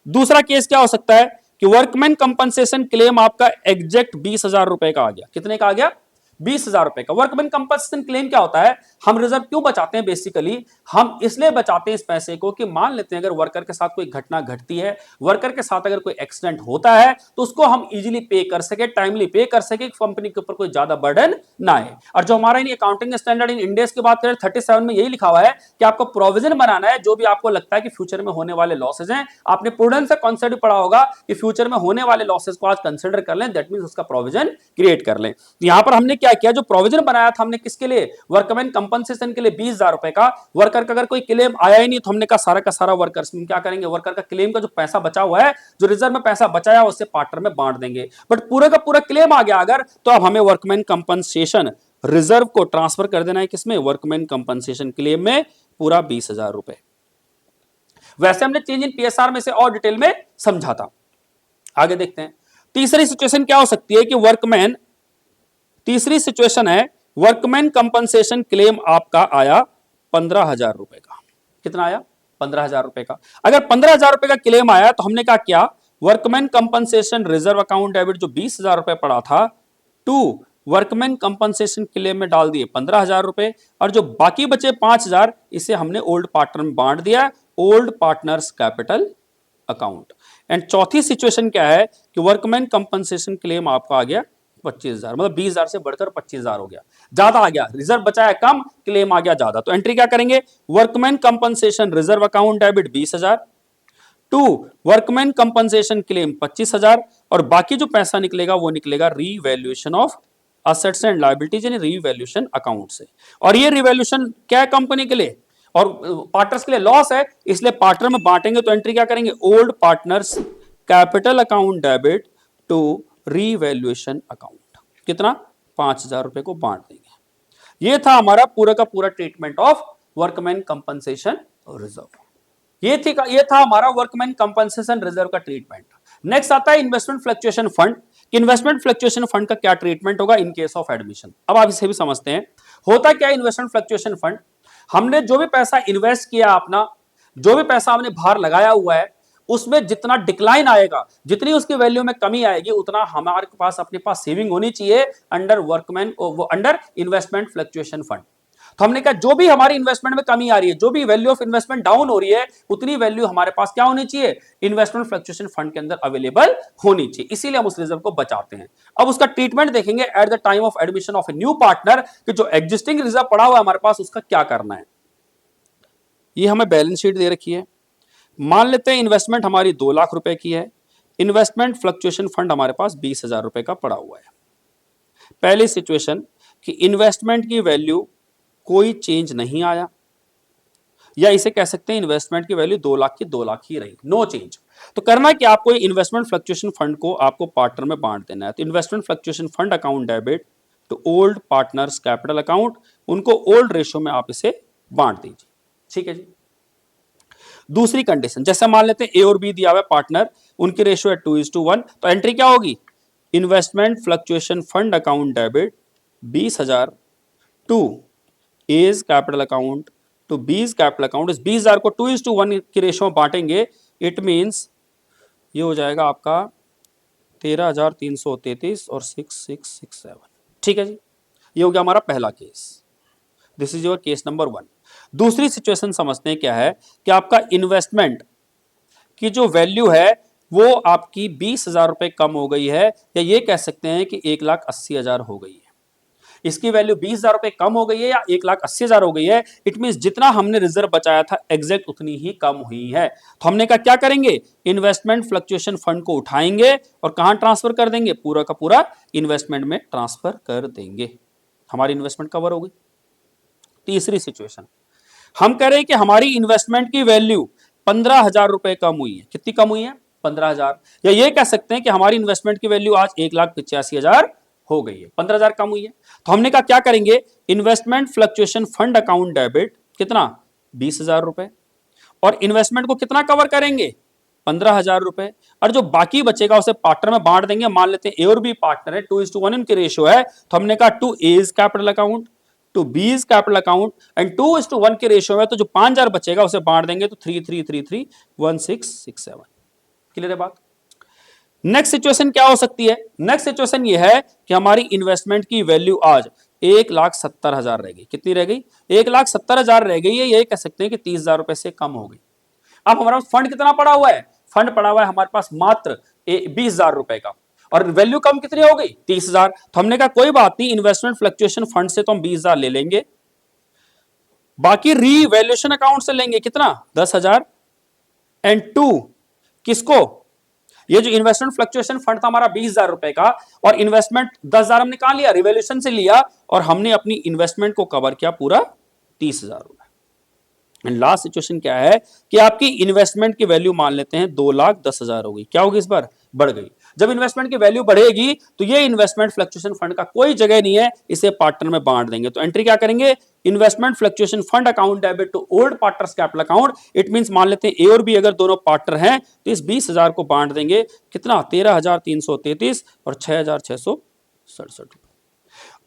दूसरा केस क्या हो सकता है कि वर्कमैन कंपनसेशन क्लेम आपका एग्जैक्ट 20,000 रुपए का आ गया। कितने का आ गया? 20,000 रुपए का। वर्कमैन कंपनसेशन क्लेम क्या होता है? हम रिजर्व क्यों बचाते हैं? बेसिकली हम इसलिए बचाते हैं इस पैसे को कि मान लेते हैं अगर वर्कर के साथ कोई घटना घटती है, वर्कर के साथ अगर कोई एक्सीडेंट होता है तो उसको हम इजीली पे कर सके, टाइमली पे कर सके, कंपनी के ऊपर कोई ज्यादा बर्डन ना आए। और जो हमारा in accounting standard in India की बात करें 37 में यही लिखा हुआ है कि आपको प्रोविजन बनाना है जो भी आपको लगता है कि फ्यूचर में होने वाले लॉसेज हैं। आपने प्रूडेंस का कॉन्सेप्ट भी पढ़ा होगा कि फ्यूचर में होने वाले लॉसेज को आज कंसिडर कर लें, दैट मींस उसका प्रोविजन क्रिएट कर लें। यहां पर हमने क्या किया, जो प्रोविजन बनाया था हमने किसके लिए? वर्कमैन कंपनसेशन के लिए 20,000 रुपए का। वर्कर का अगर कोई क्लेम आया ही नहीं तो हमने कहा सारा का सारा वर्कर्स में क्या करेंगे, वर्कर का क्लेम का जो पैसा बचा हुआ है, जो रिजर्व में पैसा बचाया उससे पार्टनर में बांट देंगे। बट पूरा का पूरा क्लेम आ गया अगर, तो अब हमें वर्कमैन कंपनसेशन रिजर्व को ट्रांसफर कर देना है किसमें? वर्कमैन कंपनसेशन क्लेम में पूरा 20,000 रुपए। वैसे हमने चेंज इन पीएसआर में से और डिटेल में समझा था। आगे देखते हैं तीसरी सिचुएशन क्या हो सकती है कि वर्कमैन, तीसरी सिचुएशन है वर्कमैन कंपनसेशन क्लेम आपका आया 15,000 रुपए का। कितना आया? 15,000 रुपए का। अगर 15,000 रुपए का क्लेम आया तो हमने क्या किया, workman compensation reserve account debit जो 20,000 रुपए पड़ा था टू वर्कमैन कंपनसेशन क्लेम में डाल दिए 15,000 रुपए, और जो बाकी बचे 5,000 इसे हमने ओल्ड पार्टनर में बांट दिया, old partners capital account. And चौथी सिचुएशन क्या है कि वर्कमैन कंपनसेशन क्लेम आपका आ गया 25,000, मतलब 20,000 से बढ़कर 25,000 हो गया, ज्यादा आ गया, रिजर्व बचाया कम, क्लेम आ गया ज्यादा। तो एंट्री क्या करेंगे, workman compensation reserve account debit 20,000 to workman compensation claim 25,000, और बाकी जो पैसा निकलेगा वो निकलेगा revaluation of assets and liabilities यानी रीवैल्यूएशन अकाउंट से। और ये रीवैल्यूएशन क्या है कंपनी के लिए और पार्टनर्स के लिए लॉस है, इसलिए पार्टनर में बांटेंगे। तो एंट्री क्या करेंगे, old partners capital account debit to revaluation account. कितना? 5,000 रुपए को बांट देंगे। यह था हमारा पूरा का पूरा treatment of workman compensation reserve. ये था हमारा वर्कमैन कंपनसेशन रिजर्व का ट्रीटमेंट। नेक्स्ट आता है investment fluctuation fund. Investment fluctuation fund का क्या ट्रीटमेंट होगा इन केस ऑफ एडमिशन। अब आप इसे भी समझते हैं। होता क्या इन्वेस्टमेंट फ्लक्चुएशन फंड, हमने जो भी पैसा इन्वेस्ट किया, अपना जो भी पैसा हमने बाहर लगाया हुआ है, उसमें जितना डिक्लाइन आएगा, जितनी उसकी वैल्यू में कमी आएगी, उतना हमारे पास अपने पास सेविंग होनी चाहिए अंडर इन्वेस्टमेंट फ्लक्चुएशन फंड। तो हमने कहा जो भी हमारी इन्वेस्टमेंट में कमी आ रही है, जो भी वैल्यू ऑफ इन्वेस्टमेंट डाउन हो रही है, उतनी वैल्यू हमारे पास क्या होनी चाहिए, इन्वेस्टमेंट फ्लक्चुएशन फंड के अंदर अवेलेबल होनी चाहिए। इसीलिए हम उस रिजर्व को बचाते हैं। अब उसका ट्रीटमेंट देखेंगे eight the time of admission of a new partner कि जो एग्जिस्टिंग रिजर्व पड़ा हुआ है हमारे पास उसका क्या करना है। ये हमें बैलेंस शीट दे रखी है। मान लेते हैं इन्वेस्टमेंट हमारी 2 लाख रुपए की है, इन्वेस्टमेंट फ्लक्चुएशन फंड हमारे पास 20,000 रुपए का पड़ा हुआ है। पहली सिचुएशन कि इन्वेस्टमेंट की वैल्यू कोई चेंज नहीं आया, या इसे कह सकते हैं इन्वेस्टमेंट की वैल्यू 2 लाख की 2 लाख ही रही, नो चेंज। तो करना कि आपको इन्वेस्टमेंट फ्लक्चुएशन फंड को आपको पार्टनर में बांट देना है। तो investment fluctuation fund account debit to old partners capital account, उनको ओल्ड रेशियो में आप इसे बांट दीजिए। ठीक है जी। दूसरी कंडीशन, जैसे मान लेते हैं ए और बी दिया हुआ है पार्टनर, उनकी रेशियो है 2:1, तो एंट्री क्या होगी, investment fluctuation fund account debit 20,000 to A's capital account to B's capital account. इस 20,000 को 2:1 की रेशियो में बांटेंगे, इट मींस ये हो जाएगा आपका 13,333 और 6667। ठीक है जी, ये हो गया हमारा पहला case. This is your case number 1। दूसरी सिचुएशन समझते हैं क्या है कि आपका इन्वेस्टमेंट की जो वैल्यू है वो आपकी 20,000 रुपए कम हो गई है, या ये कह सकते हैं कि 1,80,000 हो गई है। इसकी वैल्यू 20,000 रुपए कम हो गई है या 1,80,000 हो गई है, इट मींस जितना हमने रिजर्व बचाया था एग्जैक्ट उतनी ही कम हुई है। तो हमने कहा क्या करेंगे, इन्वेस्टमेंट फ्लक्चुएशन फंड को उठाएंगे और कहां ट्रांसफर कर देंगे, पूरा का पूरा इन्वेस्टमेंट में ट्रांसफर कर देंगे, हमारी इन्वेस्टमेंट कवर हो गई। तीसरी सिचुएशन, हम कह रहे हैं कि हमारी इन्वेस्टमेंट की वैल्यू 15,000 रुपए कम हुई है। कितनी कम हुई है, 15,000, या ये कह सकते हैं कि हमारी इन्वेस्टमेंट की वैल्यू आज 1,85,000 हो गई है, 15,000 कम हुई है। तो हमने कहा क्या करेंगे, investment fluctuation fund account debit कितना, 20,000 रुपए, और इन्वेस्टमेंट को कितना कवर करेंगे, 15,000 रुपए, और जो बाकी बचेगा उसे पार्टनर में बांट देंगे। मान लेते हैं ए और बी पार्टनर है, 2:1 इनकी रेशियो है, तो हमने कहा to A's capital account to B's capital account and 2:1 के रेशियो है, तो जो 5,000 बचेगा उसे बांट देंगे, तो 3,333 1667। क्लियर है बात? नेक्स्ट सिचुएशन क्या हो सकती है? नेक्स्ट सिचुएशन ये है कि हमारी इन्वेस्टमेंट की वैल्यू आज 1,70,000 रह गई। कितनी रह गई? 1,70,000 रह गई है। ये कह सकते हैं कि 30,000 रुपए से कम हो गई। अब हमारा फंड कितना पड़ा हुआ है? फंड पड़ा हुआ है हमारे पास मात्र 20,000 रुपए का, और वैल्यू कम कितनी हो गई? 30,000। तो हमने कहा कोई बात नहीं, इन्वेस्टमेंट फ्लक्चुएशन फंड से तो हम 20,000 ले लेंगे, बाकी रीवैल्यूएशन अकाउंट से लेंगे कितना? 10,000। एंड टू किसको? ये जो इन्वेस्टमेंट फ्लक्चुएशन फंड था हमारा 20,000 रुपए का, और इन्वेस्टमेंट 10,000 हमने कहां लिया? रिवैल्यूएशन से लिया, और हमने अपनी इन्वेस्टमेंट को कवर किया पूरा 30,000 रुपए। एंड लास्ट सिचुएशन क्या है कि आपकी इन्वेस्टमेंट की वैल्यू मान लेते हैं 2,10,000 हो गई। क्या होगी इस बार? बढ़ गई। जब इन्वेस्टमेंट की वैल्यू बढ़ेगी तो ये इन्वेस्टमेंट फ्लक्चुएशन फंड का कोई जगह नहीं है, इसे पार्टनर में बांट देंगे। तो एंट्री क्या करेंगे? Investment fluctuation fund account debit to old partners capital account. It means मान लेते हैं ए और बी अगर दोनों पार्टनर हैं तो इस 20,000 को बांट देंगे कितना? 13,333 और 6,667।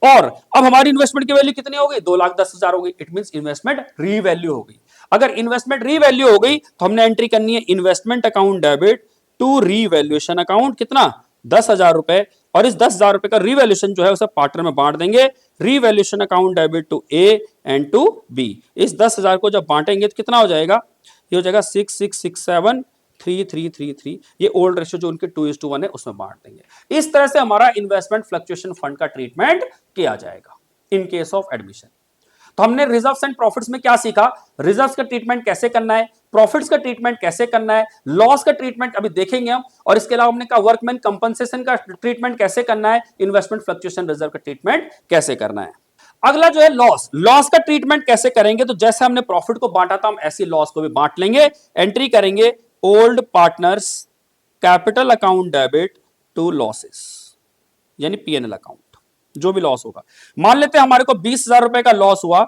और अब हमारी इन्वेस्टमेंट की वैल्यू कितनी हो गई? 2,10,000 हो गई। इट मींस इन्वेस्टमेंट रीवैल्यू हो गई। अगर इन्वेस्टमेंट रीवैल्यू हो गई तो हमने एंट्री करनी है investment account debit to revaluation account. कितना? 10,000 रुपए। और इस 10,000 रुपए का रीवैल्यूएशन जो है उसे पार्टनर में बांट देंगे। Revaluation account debit to A and to B. इस 10,000 को जब बांटेंगे तो कितना हो जाएगा? ये हो जाएगा 6,667 3,333। ये ओल्ड रेशियो जो उनके 2:1 है उसमें बांट देंगे। इस तरह से हमारा इन्वेस्टमेंट फ्लक्चुएशन फंड का ट्रीटमेंट किया जाएगा इन केस ऑफ एडमिशन। तो हमने रिजर्व्स एंड प्रॉफिट्स में क्या सीखा? रिजर्व्स का ट्रीटमेंट कैसे करना है, प्रॉफिट्स का ट्रीटमेंट कैसे करना है, लॉस का ट्रीटमेंट अभी देखेंगे हम, और इसके अलावा हमने कहा वर्कमैन कंपनसेशन का ट्रीटमेंट कैसे करना है, इन्वेस्टमेंट फ्लक्चुएशन रिजर्व का ट्रीटमेंट कैसे करना है। अगला जो है लॉस, लॉस का ट्रीटमेंट कैसे करेंगे? तो जैसे हमने प्रॉफिट को बांटा था हम ऐसी लॉस को भी बांट लेंगे। एंट्री करेंगे old partners capital account debit to losses, यानी पीएनएल अकाउंट। जो भी लॉस होगा, मान लेते हैं हमारे को 20,000 रुपए का लॉस हुआ,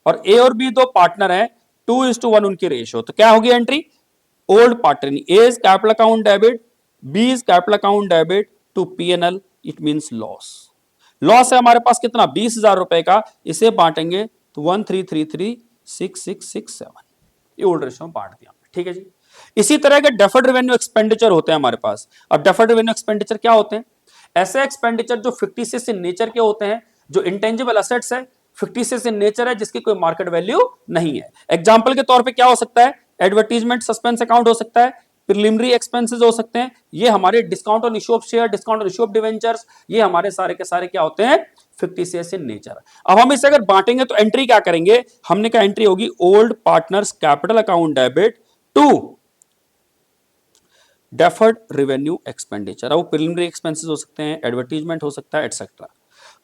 और ए और बी दो पार्टनर हैं, 2:1 उनकी रेशियो। तो क्या होगी entry? Old partner A is capital account debit, B is capital account debit to PNL. It means loss. Loss है हमारे पास कितना? 20,000 रुपए का। इसे बांटेंगे तो 1,333,6,667। ये ओल्ड रेशियो में बांट दिया। ठीक है जी। इसी तरह के डेफर्ड रेवेन्यू एक्सपेंडिचर होते हैं हमारे पास। अब डेफर्ड रेवेन्यू एक्सपेंडिचर क्या होते हैं? ऐसे एक्सपेंडिचर जो फिक्टिशियस इन नेचर के होते हैं, जो इंटेंजिबल असेट्स है, फिक्टिशियस इन नेचर है, जिसकी कोई मार्केट वैल्यू नहीं है। एग्जांपल के तौर पे क्या हो सकता है? एडवर्टीजमेंट सस्पेंस अकाउंट हो सकता है, प्रिलिमिनरी एक्सपेंसेस हो सकते हैं, ये हमारे discount on issue of share, discount on issue of debentures, ये हमारे सारे के सारे क्या होते हैं? Fictitious in nature. अब हम इसे अगर बांटेंगे तो एंट्री क्या करेंगे? हमने क्या एंट्री होगी? Old partners capital account debit to deferred revenue expenditure. वो प्रिलिमिनरी एक्सपेंसेस हो सकते हैं, एडवर्टीजमेंट हो सकता है, एटसेट्रा।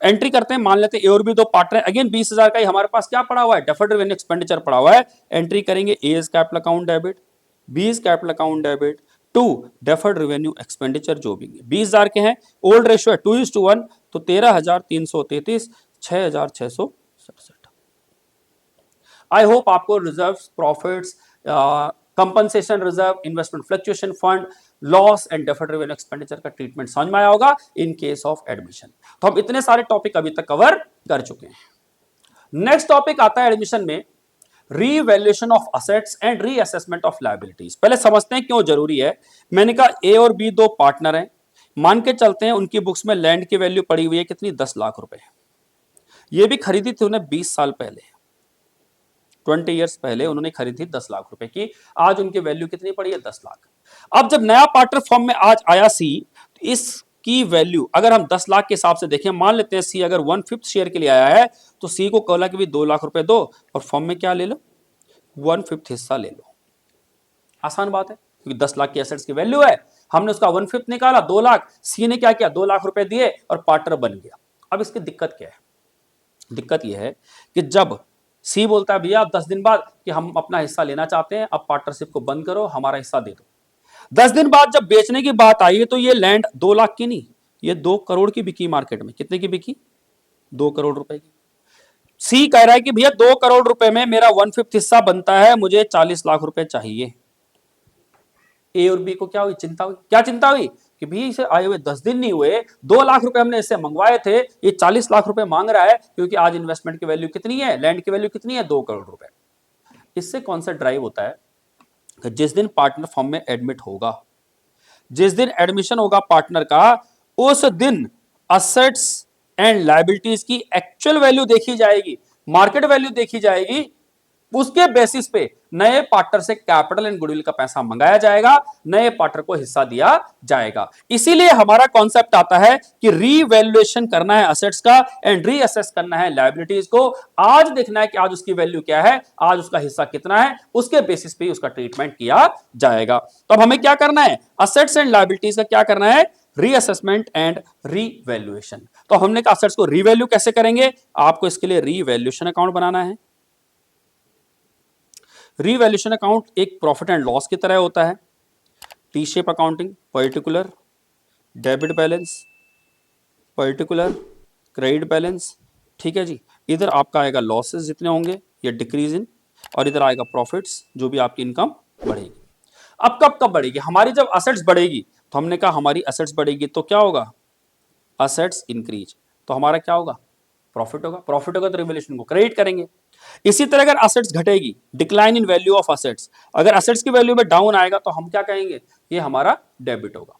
एंट्री करते हैं, मान लेते हैं ए और बी दो पार्टनर, अगेन 20,000 का ही हमारे पास क्या पड़ा हुआ है? डेफर्ड रेवेन्यू एक्सपेंडिचर पड़ा हुआ है। एंट्री करेंगे A is capital account debit, B is capital account debit to deferred revenue expenditure जो भी 20,000 के हैं, ओल्ड रेशियो है 2:1, तो 13,333, 6,667। आई होप आपको reserve, profits, compensation reserve, investment fluctuation fund, loss and deferred revenue expenditure का treatment समझ में आया होगा इन केस ऑफ एडमिशन। तो हम इतने सारे टॉपिक अभी तक कवर कर चुके हैं। नेक्स्ट टॉपिक आता है एडमिशन में revaluation of assets and reassessment of liabilities. पहले समझते हैं क्यों जरूरी है। मैंने कहा ए और बी दो पार्टनर हैं, मान के चलते हैं उनकी बुक्स में लैंड की वैल्यू पड़ी हुई है कितनी? 10 लाख रुपए। ये भी खरीदी थी उन्हें 20 साल पहले, 20 ईयर्स पहले उन्होंने खरीदी 10 लाख रुपए की। आज उनकी वैल्यू कितनी पड़ी है? 10 लाख। अब जब नया पार्टनर फॉर्म में आज आया सी, तो इसकी वैल्यू अगर हम 10 लाख के हिसाब से देखें, मान लेते हैं सी अगर 1/5 शेयर के लिए आया है, तो सी को कहला कि भी 2 लाख रुपए दो और फॉर्म में क्या ले लो? 1/5 हिस्सा ले लो। आसान बात है, क्योंकि 10 लाख की एसेट्स की वैल्यू है, हमने उसका 1/5 निकाला 2 लाख, सी ने क्या किया? 2 लाख रुपए दिए और पार्टनर बन गया। अब इसकी दिक्कत क्या है? दिक्कत यह है कि जब सी बोलता है भैया 10 दिन बाद कि हम अपना हिस्सा लेना चाहते हैं, अब पार्टनरशिप को बंद करो, हमारा हिस्सा दे दो। 10 दिन बाद जब बेचने की बात आई तो ये लैंड 2 लाख की नहीं, ये 2 करोड़ की बिकी मार्केट में। कितने की बिकी? 2 करोड़ रुपए की। सी कह रहा है कि भैया 2 करोड़ रुपए में मेरा 1/5 हिस्सा बनता है, मुझे 40 लाख रुपए चाहिए। ए और बी को क्या हुई? चिंता हुई। क्या चिंता हुई? कि भी इसे आए हुए 10 दिन नहीं हुए, 2 लाख रुपए हमने इससे मंगवाए थे, ये 40 लाख रुपए मांग रहा है, क्योंकि आज इन्वेस्टमेंट की वैल्यू कितनी है? लैंड की वैल्यू कितनी है? 2 करोड़ रुपए। इससे कौन सा ड्राइव होता है कि जिस दिन पार्टनर फॉर्म में एडमिट होगा, जिस दिन एडमिशन होगा पार्टनर का, उस दिन असेट्स एंड लायबिलिटीज की एक्चुअल वैल्यू देखी जाएगी, मार्केट वैल्यू देखी जाएगी। उसके बेसिस पे नए पार्टनर से कैपिटल एंड गुडविल का पैसा मंगाया जाएगा, नए पार्टनर को हिस्सा दिया जाएगा। इसीलिए हमारा कॉन्सेप्ट आता है कि रीवैल्यूएशन करना है असेट्स का एंड रीअसेस करना है लायबिलिटीज को। आज देखना है कि आज उसकी वैल्यू क्या है, आज उसका हिस्सा कितना है, उसके बेसिस पे उसका ट्रीटमेंट किया जाएगा। तो अब हमें क्या करना है, असेट्स एंड लायबिलिटीज का क्या करना है, रीअसेसमेंट एंड रीवैल्यूएशन। तो हमने कहा असेट्स को रीवैल्यू कैसे करेंगे, आपको इसके लिए रीवैल्यूएशन अकाउंट बनाना है। रीवैल्यूएशन अकाउंट एक प्रॉफिट एंड लॉस की तरह होता है। T shape accounting, particular debit balance, particular credit balance, ठीक है जी। इधर आपका आएगा लॉसेस जितने होंगे या डिक्रीज इन, और इधर आएगा प्रॉफिट्स, जो भी आपकी इनकम बढ़ेगी। अब कब बढ़ेगी हमारी, जब असेट्स बढ़ेगी, तो हमने कहा हमारी असेट्स बढ़ेगी तो क्या होगा, असेट्स इंक्रीज, तो हमारा क्या होगा, प्रॉफिट होगा। प्रॉफिट होगा तो रिवैल्यूएशन को क्रेडिट करेंगे। इसी तरह अगर असेट्स घटेगी, decline in value of assets, अगर असेट्स की वैल्यू में डाउन आएगा तो हम क्या कहेंगे, ये हमारा डेबिट होगा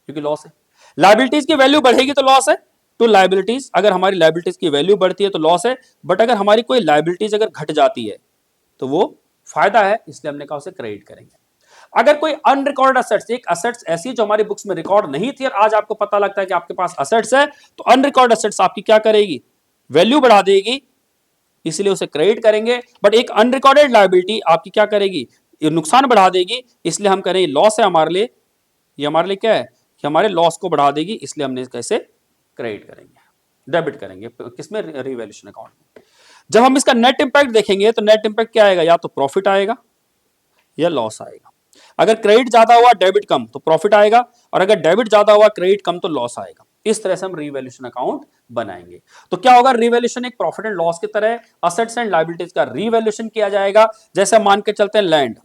क्योंकि लॉस है। लायबिलिटीज की वैल्यू बढ़ेगी तो लॉस है, टू लायबिलिटीज, अगर हमारी लायबिलिटीज की वैल्यू बढ़ती है तो लॉस है, बट अगर हमारी कोई लायबिलिटीज अगर घट जाती है तो वो फायदा है, इसलिए हमने कहा उसे क्रेडिट करेंगे। अगर कोई अनरिकॉर्ड असेट्स, एक असेट्स ऐसी जो हमारी बुक्स में रिकॉर्ड नहीं थी और आज आपको पता लगता है कि आपके पास असेट्स है, तो अनरिकॉर्ड असेट्स आपकी क्या करेगी, वैल्यू बढ़ा देगी, इसलिए उसे क्रेडिट करेंगे। बट एक अनरिकॉर्डेड लायबिलिटी आपकी क्या करेगी, ये नुकसान बढ़ा देगी, इसलिए हम करें लॉस है हमारे लिए, ये हमारे लिए क्या है कि हमारे लॉस को बढ़ा देगी, इसलिए हमने कैसे क्रेडिट करेंगे, डेबिट करेंगे, किसमें, रिवैल्यूएशन अकाउंट में। जब हम इसका नेट इंपैक्ट देखेंगे तो नेट इंपैक्ट क्या आएगा, या तो प्रॉफिट आएगा या लॉस आएगा। अगर क्रेडिट ज्यादा हुआ डेबिट कम तो प्रॉफिट आएगा, और अगर डेबिट ज्यादा हुआ क्रेडिट कम तो लॉस आएगा। इस तरह से हम रिवैल्यूएशन अकाउंट बनाएंगे। तो क्या होगा, रिवैल्यूएशन एक प्रॉफिट एंड लॉस की तरह असेट्स एंड लायबिलिटीज का रिवैल्यूएशन किया जाएगा। जैसे मान के चलते हैं लैंड,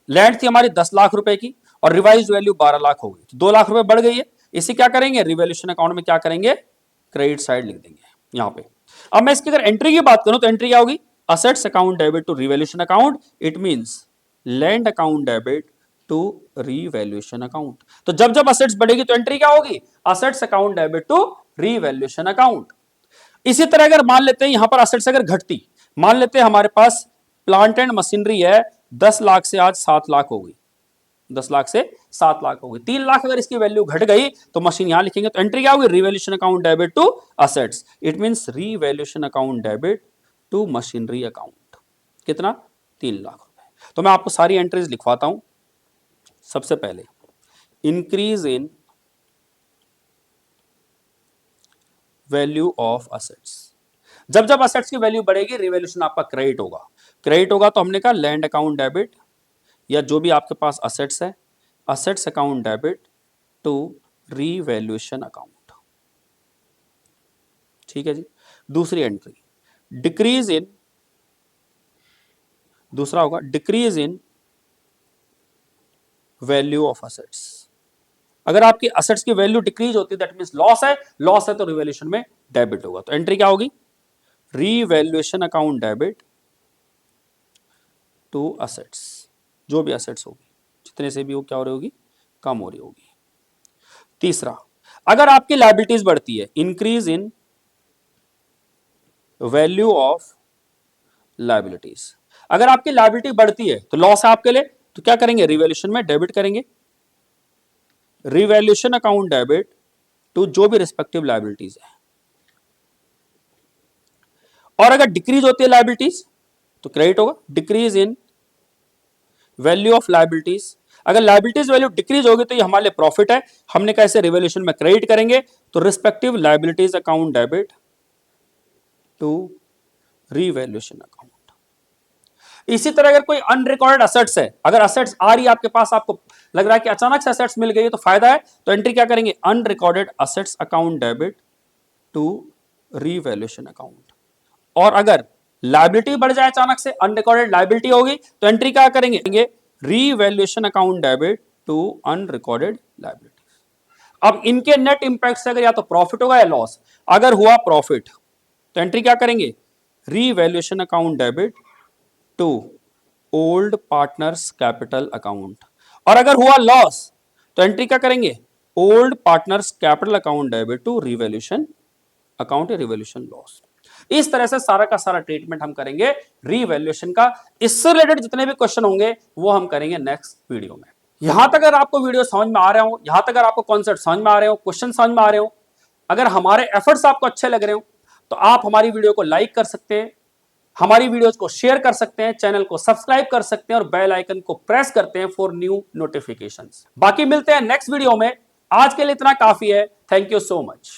लैंड थी हमारी 10 लाख रुपए की और रिवाइज वैल्यू 12 लाख हो गई, तो 2 लाख रुपए बढ़ गई है। इसे क्या करेंगे, रिवैल्यूएशन अकाउंट में क्या करेंगे, क्रेडिट साइड लिख देंगे यहां पे। अब मैं इसकी अगर एंट्री की बात करूं तो एंट्री क्या होगी, assets account debit to revaluation account, it means land account debit to revaluation account. तो जब जब असेट्स बढ़ेगी तो एंट्री क्या होगी, assets account debit to revaluation account. इसी तरह अगर मान लेते हैं यहां पर असेट्स अगर घटती, मान लेते हैं हमारे पास प्लांट एंड मशीनरी है 10 लाख से आज 7 लाख हो गई, 10 लाख से 7 लाख हो गई, 3 लाख अगर इसकी वैल्यू घट गई तो मशीन यहां लिखेंगे, तो एंट्री क्या होगी, revaluation account debit to assets, it means revaluation account debit to machinery account. कितना, 3 लाख रुपए। तो मैं आपको सारी एंट्रीज लिखवाता हूं। सबसे पहले increase in value of assets, जब जब असेट्स की वैल्यू बढ़ेगी रिवैल्यूएशन आपका क्रेडिट होगा। क्रेडिट होगा तो हमने कहा लैंड अकाउंट डेबिट, या जो भी आपके पास असेट्स है, assets account debit to revaluation account, ठीक है जी। दूसरी एंट्री डिक्रीज इन, दूसरा होगा decrease in value of assets. अगर आपकी असेट्स की वैल्यू डिक्रीज होती है दैट मींस लॉस है, लॉस है तो रिवैल्यूएशन में डेबिट होगा। तो एंट्री क्या होगी, revaluation account debit to assets, जो भी असेट्स होगी जितने से भी वो क्या हो रही होगी, कम हो रही होगी। तीसरा, अगर आपकी लायबिलिटीज बढ़ती है, increase in value of liabilities. अगर आपकी लायबिलिटी बढ़ती है तो लॉस है आपके लिए, तो क्या करेंगे, रिवैल्यूएशन में डेबिट करेंगे, रिवैल्यूएशन अकाउंट डेबिट टू जो भी रिस्पेक्टिव लायबिलिटीज है। और अगर डिक्रीज होती है लायबिलिटीज तो क्रेडिट होगा, decrease in value of liabilities. अगर लायबिलिटीज वैल्यू डिक्रीज होगी तो ये हमारे लिए प्रॉफिट है, हमने कैसे रिवैल्यूएशन में क्रेडिट करेंगे, तो respective liabilities account debit to revaluation account. इसी तरह अगर कोई अनरिकॉर्डेड असेट्स है, अगर असेट्स आ रही है आपके पास, आपको लग रहा है कि अचानक से असेट्स मिल गई है तो फायदा है, तो एंट्री क्या करेंगे, unrecorded assets account debit to revaluation account. और अगर लायबिलिटी बढ़ जाए अचानक से, अनरिकॉर्डेड लायबिलिटी होगी, तो एंट्री क्या करेंगे, revaluation account debit to unrecorded liability. अब इनके नेट इंपैक्ट से अगर या तो प्रॉफिट होगा या लॉस, अगर हुआ प्रॉफिट तो एंट्री क्या करेंगे, revaluation account debit to old partners capital account. और अगर हुआ लॉस तो एंट्री क्या करेंगे, old partners capital account debit to revaluation account या रिवैल्यूएशन लॉस। इस तरह से सारा का सारा ट्रीटमेंट हम करेंगे रिवैल्यूएशन का। इससे रिलेटेड जितने भी क्वेश्चन होंगे वो हम करेंगे नेक्स्ट वीडियो में। यहां तक अगर आपको वीडियो समझ में आ रहा हो, यहां तक अगर आपको कॉन्सेप्ट समझ में आ रहे हो, क्वेश्चन समझ में आ रहे हो, अगर हमारे एफर्ट्स आपको अच्छे लग रहे हो, तो आप हमारी वीडियो को लाइक कर सकते हैं, हमारी वीडियोस को शेयर कर सकते हैं, चैनल को सब्सक्राइब कर सकते हैं और बेल आइकन को प्रेस करते हैं फॉर न्यू नोटिफिकेशंस। बाकी मिलते हैं नेक्स्ट वीडियो में। आज के लिए इतना काफी है। Thank you so much.